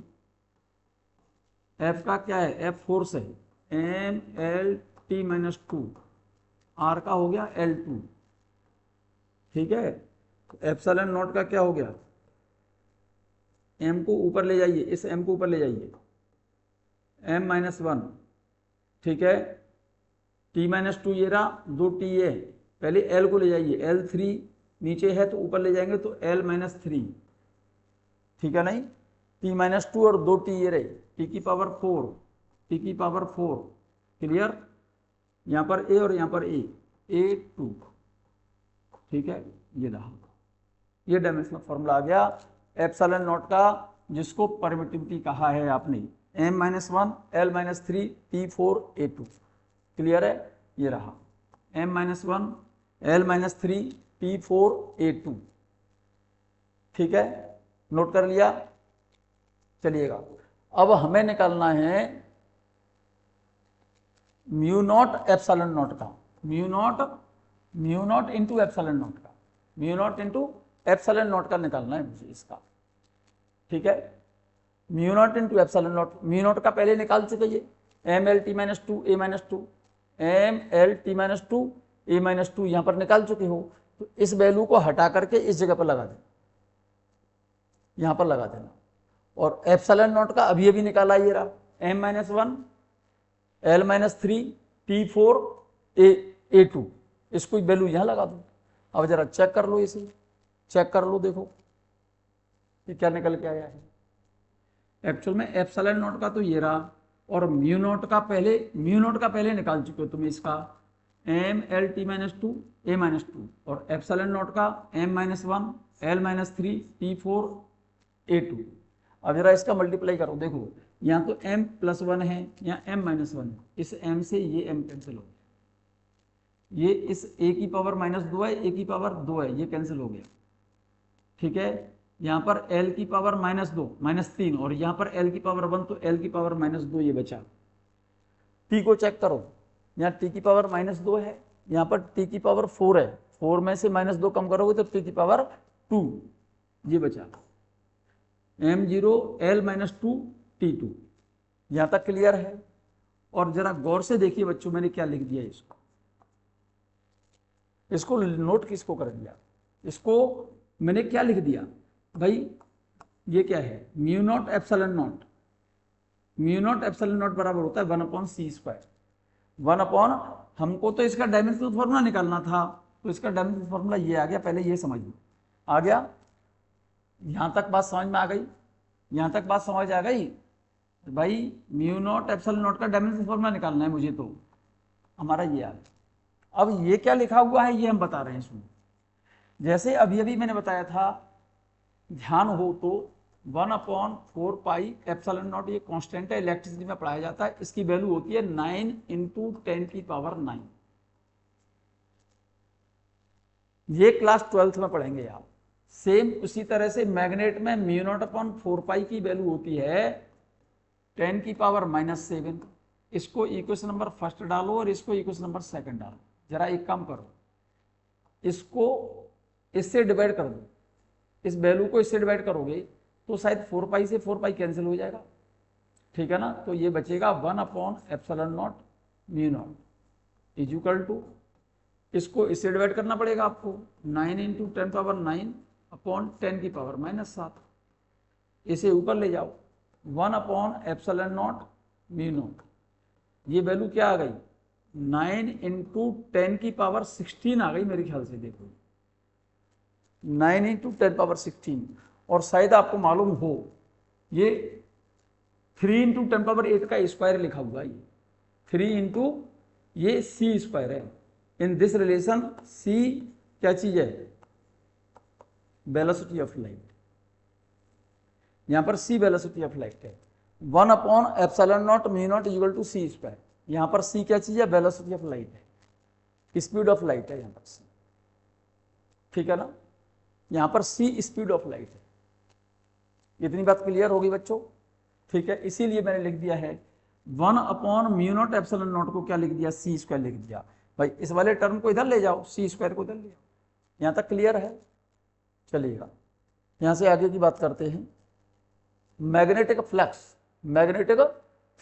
F का क्या है, F फोर्स है, MLT माइनस टू, R का हो गया L2, ठीक है। एप्सिलॉन नॉट का क्या हो गया, M को ऊपर ले जाइए, इस M को ऊपर ले जाइए, M-1, ठीक है, T-2 ये रहा, 2T है, पहले L को ले जाइए, L3 नीचे है तो ऊपर ले जाएंगे तो L-3, ठीक है नहीं, T-2 और 2T ये रहे, T की पावर 4, क्लियर, यहाँ पर A और यहाँ पर A2, ठीक है, ये रहा, ये डायमेंशनल फॉर्मूला आ गया एप्सिलॉन नॉट का, जिसको परमिटिविटी कहा है आपने, M-1 L-3 T4 A2, clear है, ये रहा M-1 L-3 T4 A2, ठीक है, नोट कर लिया। चलिएगा अब हमें निकालना है म्यू नॉट एप्सिलॉन नॉट का, mu nought into epsilon nought का, mu nought into epsilon nought का निकालना है मुझे इसका, ठीक है, mu nought into epsilon nought, mu nought का पहले निकाल चुके ये, MLT minus two, A minus two, MLT minus two, A minus two यहाँ पर निकाल चुके हो, तो इस वैल्यू को हटा करके इस जगह पर लगा देना, यहाँ पर लगा देना, और एप्सिलॉन नॉट का अभी अभी निकाला ये रहा, M-1 L-3 T4 A2, इसको वैल्यू यहाँ लगा दो। अब जरा चेक कर लो, इसे चेक कर लो, देखो ये क्या निकल के आया है। एक्चुअल में एप्सिलॉन नॉट का तो ये रहा, और म्यू नॉट का पहले निकाल चुके हो तुम इसका, MLT minus two, A minus to, और एप्सिलॉन नॉट का M-1 L-3 T4 A2। अब जरा इसका मल्टीप्लाई करो, देखो यहाँ तो M+1 है, यहाँ M-1 है, इस M से ये M कैंसिल हो गया, ये इस A की पावर -2 है, A की पावर 2 है, ये कैंसिल हो गया, ठीक है। यहाँ पर L की पावर -2 -3, और यहाँ पर L की पावर 1, तो L की पावर -2 ये बचा। T को चेक करो, यहाँ T की पावर -2 है, यहाँ पर T की पावर 4 है, 4 में से -2 कम करोगे तो T की पावर 2 ये बचा, M0 L-2 T2, यहाँ तक क्लियर है। और जरा गौर से देखिए बच्चों, मैंने क्या लिख दिया, इसको नोट किसको कर दिया, इसको मैंने क्या लिख दिया भाई, ये क्या है, mu nought epsilon nought, mu nought epsilon not बराबर होता है 1/c², 1/, हमको तो इसका डायमेंशनल फॉर्मूला निकालना था, तो इसका डायमेंशनल फॉर्मूला ये आ गया, पहले ये समझ लो, आ गया, यहां तक बात समझ में आ गई, यहां तक बात समझ आ गई, भाई म्यू नॉट एप्सिलॉन नॉट का डायमेंशन फॉर्मूला निकालना है मुझे, तो हमारा ये आ गया। अब ये क्या लिखा हुआ है ये हम बता रहे हैं, सुनो। जैसे अभी अभी मैंने बताया था, ध्यान हो तो 1/4 पाई एप्सिलॉन नॉट ये कांस्टेंट है, इलेक्ट्रिसिटी में पढ़ाया जाता है, इसकी वैल्यू होती है 9 × 10⁻⁹। ये क्लास 12th में पढ़ेंगे आप। सेम उसी तरह से मैग्नेट में μ0/4 की वैल्यू होती है 10⁻⁻7। इसको इक्वेशन नंबर फर्स्ट डालो और इसको इक्वेशन नंबर सेकंड डालो। जरा एक काम करो, इसको इससे डिवाइड कर दो, इस वैल्यू को इससे डिवाइड करोगे तो शायद 4 से 4 कैंसिल हो जाएगा, ठीक है ना। तो ये बचेगा 1/ε0 μ0 इज इक्वल टू, इसको इससे डिवाइड करना पड़ेगा आपको, 9 × 10⁻9/10⁻⁷। इसे ऊपर ले जाओ, 1/ε0 μ0, ये वैल्यू क्या आ गई 9 × 10⁻16 आ गई मेरे ख्याल से। देखो 9 × 10⁻16, और शायद आपको मालूम हो ये 3 × 10⁸ का स्क्वायर लिखा हुआ है, ये 3 × ये c स्क्वायर है। इन दिस रिलेशन c क्या चीज है, वेलोसिटी ऑफ लाइट। यहां पर c वेलोसिटी ऑफ लाइट है, 1/ε0 μ0 इक्वल टू c स्क्वायर। यहां पर c क्या चीज है, वेलोसिटी ऑफ लाइट है, स्पीड ऑफ लाइट है यहां पर c, ठीक है ना। यहां पर c स्पीड ऑफ लाइट है। इतनी बात क्लियर होगी बच्चों, ठीक है। इसीलिए मैंने लिख दिया है 1/μ0 को क्या लिख दिया, c स्क्वायर लिख दिया। भाई इस वाले टर्म को इधर ले जाओ, c स्क्वायर को इधर ले जाओ। यहां तक क्लियर है, चलिएगा यहां से आगे की बात करते हैं। मैग्नेटिक फ्लक्स, मैग्नेटिक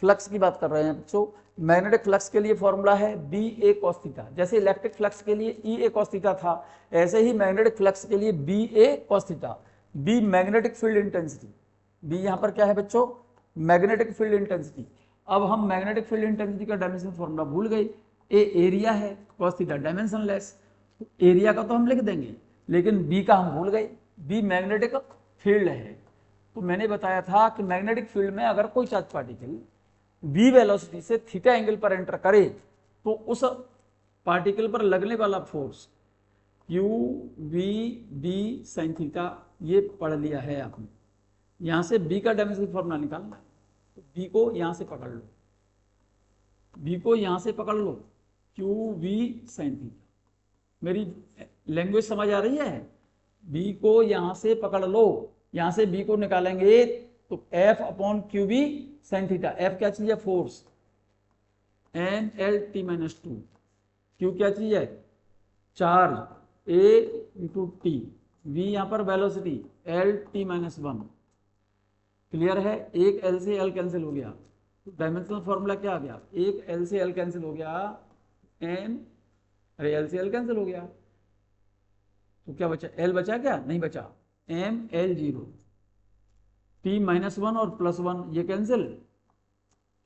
फ्लक्स की बात कर रहे हैं बच्चों। मैग्नेटिक फ्लक्स के लिए फॉर्मूला है BA cos थीटा। जैसे इलेक्ट्रिक फ्लक्स के लिए EA cos थीटा था, ऐसे ही मैग्नेटिक फ्लक्स के लिए BA cos theta. B magnetic field intensity, B यहां पर क्या है बच्चों, मैग्नेटिक फील्ड इंटेंसिटी। अब हम मैग्नेटिक फील्ड इंटेंसिटी का डायमेंशन फॉर्मूला भूल गए। ए एरिया है, cos थीटा डायमेंशनलेस, तो एरिया का तो हम लिख देंगे, लेकिन B का हम भूल गए। B मैग्नेटिक फील्ड है। तो मैंने बताया था कि मैग्नेटिक फील्ड में अगर कोई चार्ज पार्टिकल v वेलोसिटी से थीटा एंगल पर एंटर करे तो उस पार्टिकल पर लगने वाला force q v b sin theta, ये पढ़ लिया है आपने। यहां से b का डायमेंशन फॉर्मूला निकालना है, तो b को यहां से पकड़ लो, b को यहां से पकड़ लो, q v sin थीटा। मेरी लैंग्वेज समझ आ रही है। b को यहां से पकड़ लो, यहां से b को निकालेंगे तो F/QB sin थीटा। F क्या चीज है, फोर्स, NLT-2, Q क्या चीज है, चार्ज, A × T, V यहां पर वेलोसिटी LT-1। क्लियर है। एक L से L कैंसिल हो गया, तो डायमेंशनल फॉर्मूला क्या आ गया, एक L से L कैंसिल हो गया, L से L कैंसिल हो गया, तो क्या बचा, L बचा क्या, नहीं बचा, ML0, T-1 और +1 ये कैंसिल,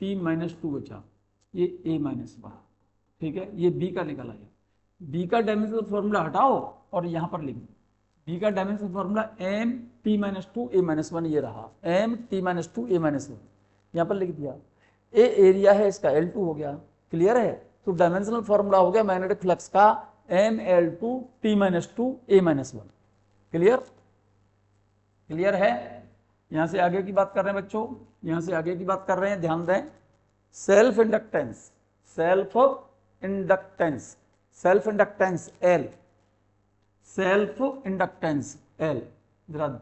T-2 बचा, ये A-1, ठीक है। ये B का निकल आया। B का डायमेंशनल फॉर्मूला हटाओ और यहां पर लिख दो, B का डायमेंशनल फॉर्मूला MT-2 A-1 ये रहा, MT-2 A-1 यहां पर लिख दिया। A एरिया है इसका, L2 हो गया। क्लियर है। तो डायमेंशनल फॉर्मूला हो गया मैग्नेटिक फ्लक्स का ML2 T-2 A-1। Clear, clear है। यहां से आगे की बात कर रहे हैं बच्चों, यहां से आगे की बात कर रहे हैं, ध्यान दें। Self inductance, self inductance, self inductance L, self inductance L, जरा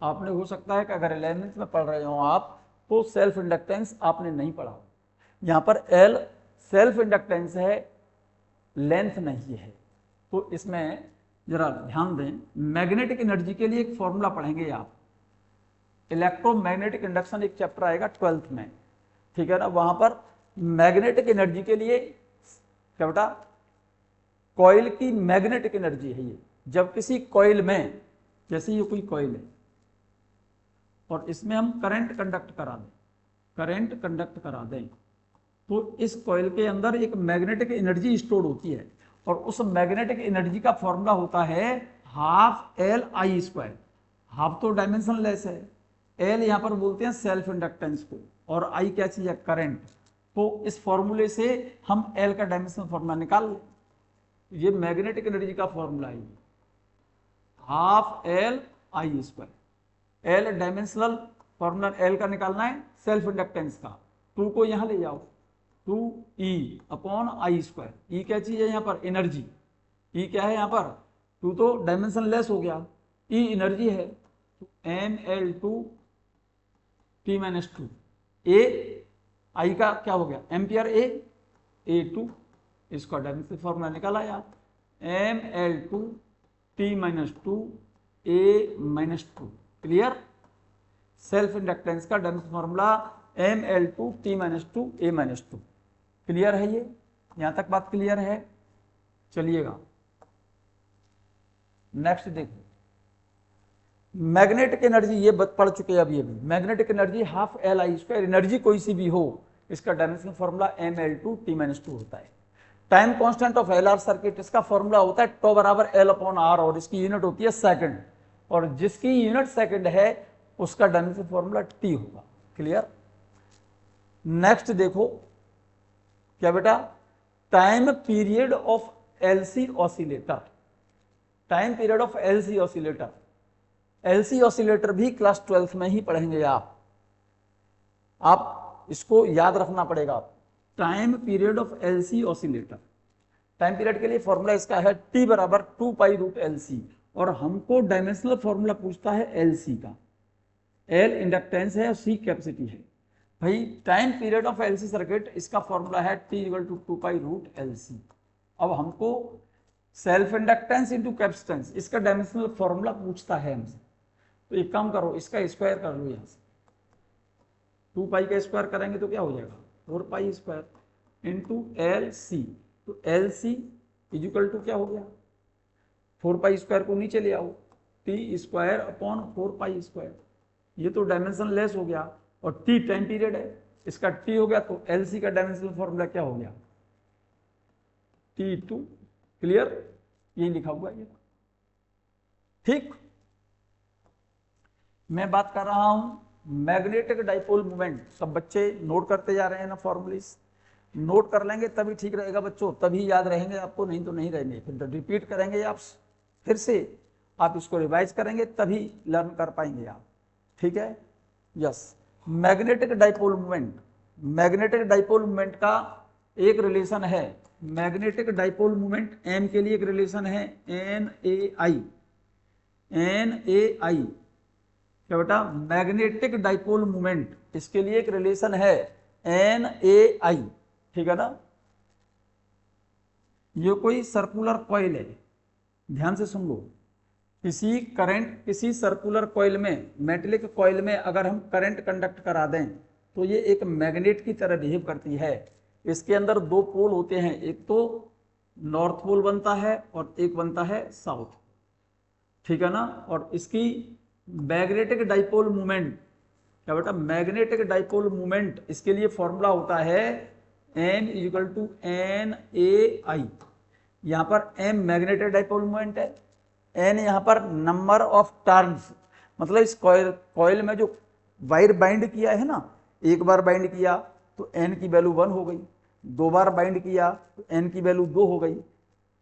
आपने हो सकता है कि अगर 11th में पढ़ रहे हो आप तो सेल्फ इंडक्टेंस आपने नहीं पढ़ा। यहां पर L सेल्फ इंडक्टेंस है, लेंथ नहीं है। तो इसमें जरा ध्यान दें, मैग्नेटिक एनर्जी के लिए एक फॉर्मूला पढ़ेंगे आप, इलेक्ट्रोमैग्नेटिक इंडक्शन एक चैप्टर आएगा 12th में, ठीक है ना। वहां पर मैग्नेटिक एनर्जी के लिए क्या बेटा, कॉइल की मैग्नेटिक एनर्जी है ये। जब किसी कॉइल में, जैसे ये कोई कॉइल है और इसमें हम करंट कंडक्ट करा दें, करंट कंडक्ट करा दें, तो इस कॉइल के अंदर एक मैग्नेटिक एनर्जी स्टोर होती है, और उस मैग्नेटिक एनर्जी का फॉर्मूला होता है 12LI²। हाफ तो डायमेंशन लेस है। एल यहाँ पर बोलते हैं सेल्फ इंडक्टेंस को, और आई क्या चीज है, करंट। तो इस फॉर्मूले से हम एल का डायमेंशनल फॉर्मूला निकाल लें। ये मैग्नेटिक एनर्जी का फॉर्मूला है, half L I square. L dimensional formula L का निकालना है, सेल्फ इंडक्टेंस का। 2 को यहां ले जाओ, 2 ई अपॉन आई स्क्वायर। ई क्या चीज है यहाँ पर, एनर्जी। ई क्या है यहाँ पर, 2 तो डायमेंशन लेस हो गया, ई एनर्जी है, तो ml2 t-2। ए आई का क्या हो गया, एम्पियर A2, इसका डायमेंशनल फॉर्मूला निकाला यार, ml2 t-2 A-2। Clear. Self inductance का dimensional formula ml2 t-2 A-2। Clear है ये, यहां तक बात क्लियर है। चलिएगा नेक्स्ट देखो, मैग्नेटिक एनर्जी ये पढ़ चुके हैं अभी। Magnetic energy half L I square, energy कोई सी भी हो, इसका डायमेंशनल फॉर्मूला ml2 t-2 होता है। Time constant of LR circuit, इसका फॉर्मूला होता है टो बराबर एल अपॉन आर, और इसकी यूनिट होती है सेकंड, और जिसकी यूनिट सेकंड है उसका डायमेंशनल फॉर्मूला टी होगा। क्लियर। नेक्स्ट देखो क्या बेटा, time period of LC oscillator. Time period of LC oscillator, LC oscillator भी क्लास 12th में ही पढ़ेंगे आप इसको याद रखना पड़ेगा। Time period of LC oscillator, time period के लिए फॉर्मूला इसका है टी बराबर 2 पाई रूट एलसी, और हमको डायमेंशनल फॉर्मूला पूछता है एलसी का। एल इंडक्टेंस है और सी कैपेसिटी है। भाई time period of LC circuit, इसका फॉर्मूला है T equal to 2 pi root LC. अब हमको सेल्फ इंडक्टेंस इंटू कैपेसिटेंस, इसका डायमेंशनल फॉर्मूला पूछता है हमसे। तो एक काम करो, इसका स्क्वायर कर लो यहां से, 2 पाई का स्क्वायर करेंगे तो क्या हो जाएगा, 4 pi square into L C. तो L C is equal to क्या हो गया, 4 पाई स्क्वायर को नीचे ले आओ, T square upon 4 pi square. ये तो डायमेंशन लेस हो गया, और टी टाइम पीरियड है, इसका टी हो गया, तो एल सी का डायमेंशनल फॉर्मूला क्या हो गया, T2। क्लियर, यही लिखा हुआ है। ठीक, मैं बात कर रहा हूं मैग्नेटिक डाइपोल मोमेंट। सब बच्चे नोट करते जा रहे हैं ना, फॉर्मूलेस नोट कर लेंगे तभी ठीक रहेगा बच्चों, तभी याद रहेंगे आपको, नहीं तो नहीं रहेंगे। फिर तो रिपीट करेंगे आप, फिर से आप इसको रिवाइज करेंगे तभी लर्न कर पाएंगे आप। ठीक है, yes. Magnetic dipole moment, magnetic dipole moment का एक रिलेशन है, मैग्नेटिक डाइपोल मोमेंट एम के लिए एक रिलेशन है N A I. N A आई क्या बेटा, मैग्नेटिक डाइपोल मोमेंट, इसके लिए एक रिलेशन है एन ए आई। ठीक है ना। ये कोई सर्कुलर कॉइल है, ध्यान से सुन लो। किसी करंट, किसी सर्कुलर कॉइल में, मेटेलिक कॉइल में अगर हम करंट कंडक्ट करा दें तो ये एक मैग्नेट की तरह बिहेव करती है। इसके अंदर 2 पोल होते हैं, एक तो नॉर्थ पोल बनता है और एक बनता है साउथ। ठीक है ना। और इसकी मैग्नेटिक डाइपोल मोमेंट क्या बेटा, मैग्नेटिक डाइपोल मोमेंट, इसके लिए फॉर्मूला होता है M equal to N A I. यहां पर एम मैग्नेटिक डाइपोल मोमेंट है, एन यहां पर नंबर ऑफ टर्न्स, मतलब इस कॉइल में जो वायर बाइंड किया है ना, एक बार बाइंड किया तो एन की वैल्यू 1 हो गई, 2 बार बाइंड किया तो एन की वैल्यू 2 हो गई।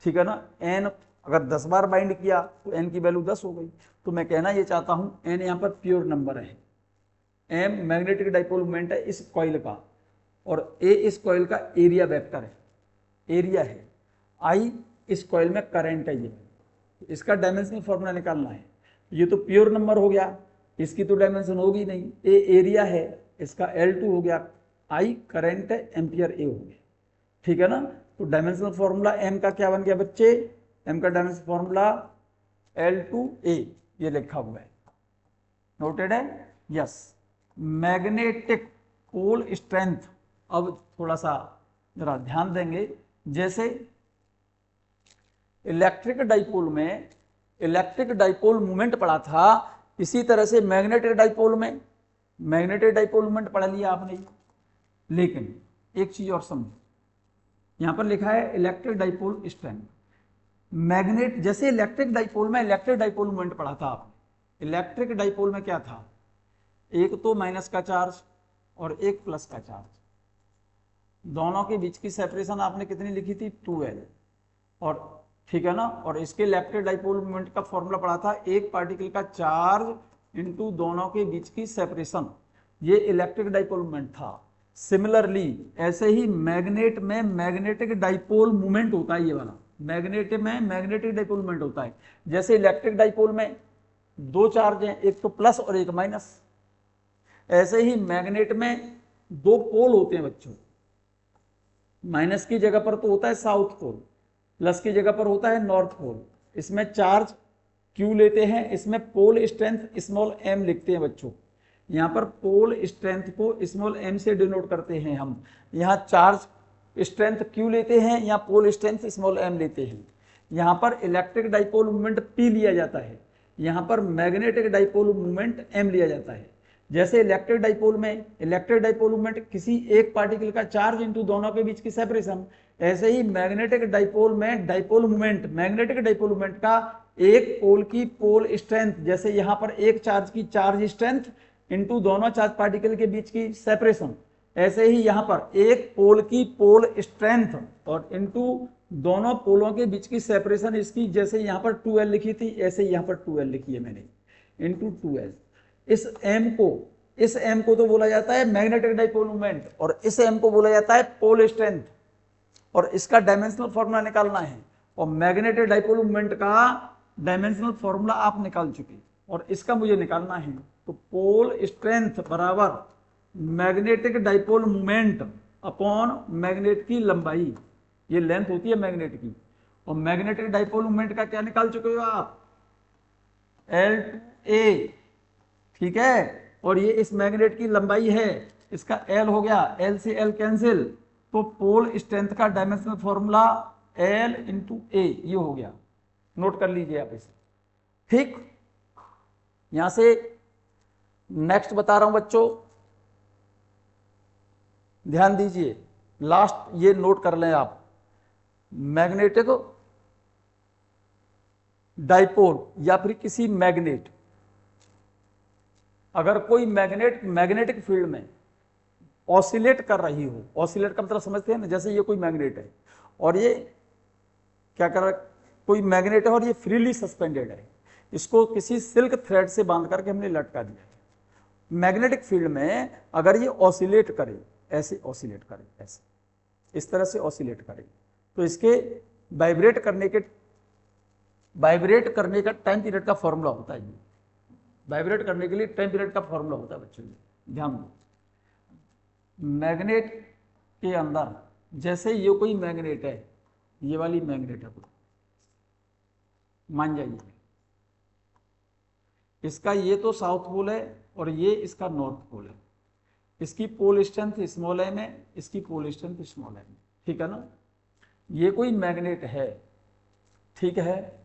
ठीक है ना। एन अगर 10 बार बाइंड किया तो एन की वैल्यू 10 हो गई। तो मैं कहना ये चाहता हूं एन यहां पर प्योर नंबर है, एम मैग्नेटिक डाइपोल मोमेंट है इस कॉइल का, और ए इस कॉइल का एरिया वेक्टर है, एरिया है, आई इस कॉइल में करंट है। ये इसका डायमेंशनल फॉर्मूला निकालना है। ये तो प्योर नंबर हो गया, इसकी तो डायमेंशन होगी नहीं। ए एरिया है, इसका L2 हो गया, आई करंट है, एम्पियर ए हो गया। ठीक है ना। तो डायमेंशनल फॉर्मूला एम का क्या बन गया बच्चे, एम का डायमेंशनल फॉर्मूला L2A, ये लिखा हुआ है, नोटेड है। यस। मैग्नेटिक पोल स्ट्रेंथ, अब थोड़ा सा जरा ध्यान देंगे। जैसे इलेक्ट्रिक डाइपोल में इलेक्ट्रिक डाइपोल मोमेंट पढ़ा था, इसी तरह से मैग्नेटिक डाइपोल में मैग्नेटिक डाइपोल मोमेंट पढ़ लिया आपने। लेकिन एक चीज और समझो, यहां पर लिखा है इलेक्ट्रिक डाइपोल स्ट्रेंथ। मैग्नेट, जैसे इलेक्ट्रिक डाइपोल में इलेक्ट्रिक डाइपोल मोमेंट पढ़ा था आपने, इलेक्ट्रिक डाइपोल में क्या था, एक तो माइनस का चार्ज और एक प्लस का चार्ज, दोनों के बीच की सेपरेशन आपने कितनी लिखी थी 2L, और ठीक है ना। और इसके इलेक्ट्रिक डाइपोल मोमेंट का फॉर्मूला पढ़ा था, एक पार्टिकल का चार्ज इनटू दोनों के बीच की सेपरेशन, ये इलेक्ट्रिक डाइपोल मोमेंट था। सिमिलरली ऐसे ही मैग्नेट में मैग्नेटिक डाइपोल मोमेंट होता है, ये वाला मैग्नेट में मैग्नेटिक डाइपोल मोमेंट होता है। जैसे इलेक्ट्रिक डाइपोल में दो चार्ज हैं, एक तो प्लस और एक माइनस, ऐसे ही मैग्नेट में दो पोल होते हैं बच्चों, माइनस की जगह पर तो होता है साउथ पोल, प्लस की जगह पर होता है नॉर्थ पोल। इसमें चार्ज Q लेते हैं, इसमें पोल स्ट्रेंथ स्मॉल m लिखते हैं बच्चों। यहाँ पर पोल स्ट्रेंथ को स्मॉल m से डिनोट करते हैं हम। यहाँ चार्ज स्ट्रेंथ Q लेते हैं, यहाँ पोल स्ट्रेंथ स्मॉल m लेते हैं। यहाँ पर इलेक्ट्रिक डाइपोल मूवमेंट P लिया जाता है, यहाँ पर मैग्नेटिक डाइपोल मूवमेंट m लिया जाता है। जैसे इलेक्ट्रिक डाइपोल मूवमेंट किसी एक पार्टिकल का चार्ज इनटू दोनों के बीच की सेपरेशन, ऐसे ही मैग्नेटिक डाइपोल में dipole movement, magnetic dipole movement का एक पोल की पोल स्ट्रेंथ, जैसे यहाँ पर एक चार्ज की चार्ज स्ट्रेंथ इनटू दोनों चार्ज पार्टिकल के बीच की सेपरेशन, ऐसे ही यहाँ पर एक पोल की पोल स्ट्रेंथ और इनटू दोनों पोलों के बीच की सेपरेशन इसकी, जैसे यहाँ पर 2L लिखी थी ऐसे यहाँ पर 2L लिखी है मैंने, इनटू 2L। इस m को तो बोला जाता है मैग्नेटिक डाइपोल मूवमेंट, और इस m को बोला जाता है पोल स्ट्रेंथ, और इसका डायमेंशनल फॉर्मूला निकालना है। और मैग्नेटिक डाइपोल मूवमेंट का डायमेंशनल फॉर्मूला आप निकाल चुके, और इसका मुझे निकालना है। तो पोल स्ट्रेंथ बराबर magnetic dipole movement upon magnet की लंबाई, ये लेंथ होती है मैग्नेट की। और मैग्नेटिक डाइपोल मूवमेंट का क्या निकाल चुके हो आप, L2A, ठीक है। और ये इस मैग्नेट की लंबाई है, इसका L हो गया, L से L कैंसिल, तो पोल स्ट्रेंथ का डायमेंशनल फॉर्मूला L इंटू ए, ये हो गया। नोट कर लीजिए आप इसे, ठीक। यहां से नेक्स्ट बता रहा हूं बच्चों, ध्यान दीजिए, लास्ट ये नोट कर लें आप। मैग्नेटिक डाइपोल या फिर किसी मैग्नेट, अगर कोई मैग्नेटिक फील्ड में ऑसिलेट कर रही हो, ऑसिलेट का मतलब समझते हैं ना, जैसे ये कोई मैग्नेट है और ये क्या कर रहा है, कोई मैग्नेट है और ये फ्रीली सस्पेंडेड है, इसको किसी सिल्क थ्रेड से बांध करके हमने लटका दिया है। मैग्नेटिक फील्ड में अगर ये ऑसिलेट करे, ऐसे ऑसिलेट करे, ऐसे इस तरह से ऑसिलेट करे, तो इसके वाइब्रेट करने का टाइम पीरियड का फॉर्मूला होता है। वाइब्रेट करने के लिए टाइम पीरियड का फॉर्मूला होता है बच्चों, ध्यान दो। मैग्नेट के अंदर, जैसे ये कोई मैग्नेट है, ये वाली मैग्नेट है, मान जाइए इसका ये तो साउथ पोल है और ये इसका नॉर्थ पोल है, इसकी पोल स्ट्रेंथ स्मॉल m है, इसकी पोल स्ट्रेंथ स्मॉल m है, ठीक है ना। ये कोई मैग्नेट है, ठीक है,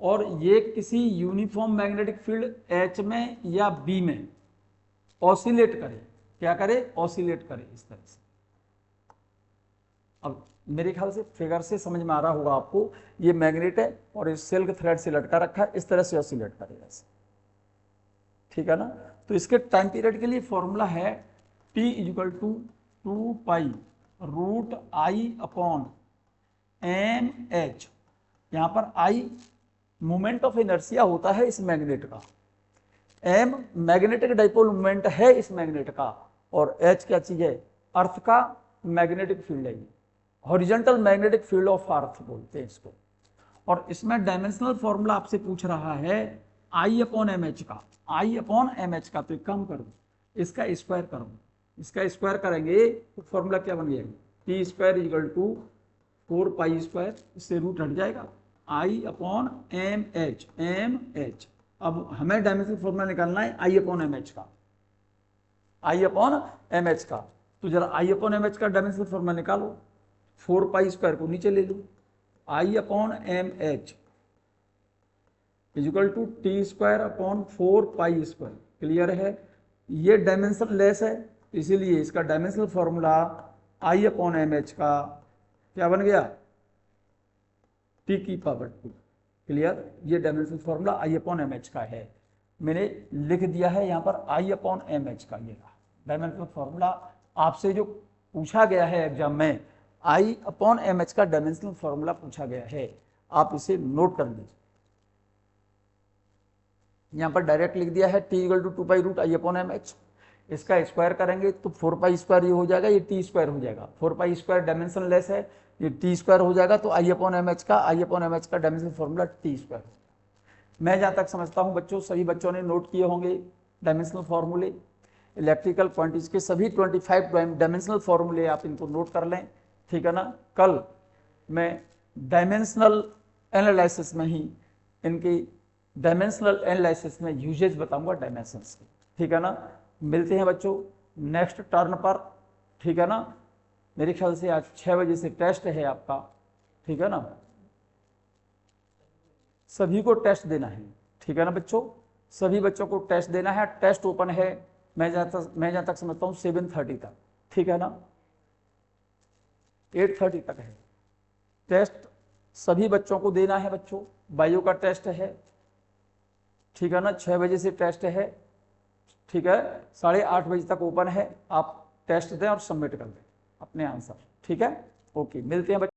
और ये किसी यूनिफॉर्म मैग्नेटिक फील्ड H में या B में ऑसिलेट करे, क्या करे, ऑसिलेट करे इस तरह से। अब मेरे ख्याल से फिगर से समझ में आ रहा होगा आपको, ये मैग्नेट है और इस सिल्क थ्रेड से लटका रखा है, इस तरह से ऑसिलेट करेगा ऐसे, ठीक है ना। तो इसके टाइम पीरियड के लिए फॉर्मूला है T equal to 2 pi root I upon mh। यहां पर I मोमेंट ऑफ इनर्शिया होता है इस मैग्नेट का, m मैग्नेटिक डाइपोल मोमेंट है इस मैग्नेट का, और h क्या चीज है, अर्थ का मैग्नेटिक फील्ड है, horizontal magnetic field of earth बोलते हैं इसको। और इसमें डायमेंशनल फॉर्मूला आपसे पूछ रहा है I अपॉन mh का, I अपॉन mh का। तो एक काम करो, इसका स्क्वायर करो, इसका स्क्वायर करेंगे तो फॉर्मूला क्या बन गया, T square equal to 4 pi square, इससे रूट हट जाएगा, I अपॉन mh। अब हमें डायमेंशनल फॉर्मूला निकालना है I अपॉन mh का, I अपॉन mh का। तो जरा I अपॉन mh का डायमेंशनल फॉर्मूला निकालो, 4 पाई स्क्वायर को नीचे ले लो, I upon mh equal to T square upon 4 pi square. Clear है, ये डायमेंशन लेस है, इसीलिए इसका dimensional formula I upon mh का क्या बन गया, T की पावर 2। क्लियर, ये dimensional formula I upon mh का है। मैंने लिख दिया है यहाँ पर I/mh का, ये डायमेंशनल फॉर्मूला आपसे जो पूछा गया है एग्जाम में, I/mh का डायमेंशनल फॉर्मूला पूछा गया है, आप इसे नोट कर लीजिए। यहाँ पर डायरेक्ट लिख दिया है T = 2π√I/mh, इसका स्क्वायर करेंगे तो 4π² ये हो जाएगा, ये T² हो जाएगा, 4π² डायमेंशन लेस है, ये T² हो जाएगा, तो I/mh का डायमेंशनल फॉर्मूला T²। मैं जहाँ तक समझता हूँ बच्चों, सभी बच्चों ने नोट किए होंगे डायमेंशनल फॉर्मूले, इलेक्ट्रिकल क्वांटिटीज के सभी 25 डायमेंशनल फॉर्मूले आप इनको नोट कर लें, ठीक है ना। कल मैं डायमेंशनल एनालिसिस में ही इनकी डायमेंशनल एनालिसिस में यूजेज बताऊंगा डायमेंशंस की, ठीक है ना। मिलते हैं बच्चों नेक्स्ट टर्न पर, ठीक है ना। मेरे ख्याल से आज 6 बजे से टेस्ट है आपका, ठीक है ना। सभी को टेस्ट देना है, ठीक है ना बच्चों, सभी बच्चों को टेस्ट देना है। टेस्ट ओपन है मैं जहाँ तक समझता हूँ 7:30 तक, ठीक है ना, 8:30 तक है टेस्ट, सभी बच्चों को देना है बच्चों। बायो का टेस्ट है, ठीक है ना, 6 बजे से टेस्ट है, ठीक है, 8:30 बजे तक ओपन है। आप टेस्ट दें और सबमिट कर दें अपने आंसर, ठीक है। ओके, मिलते हैं बच्चों।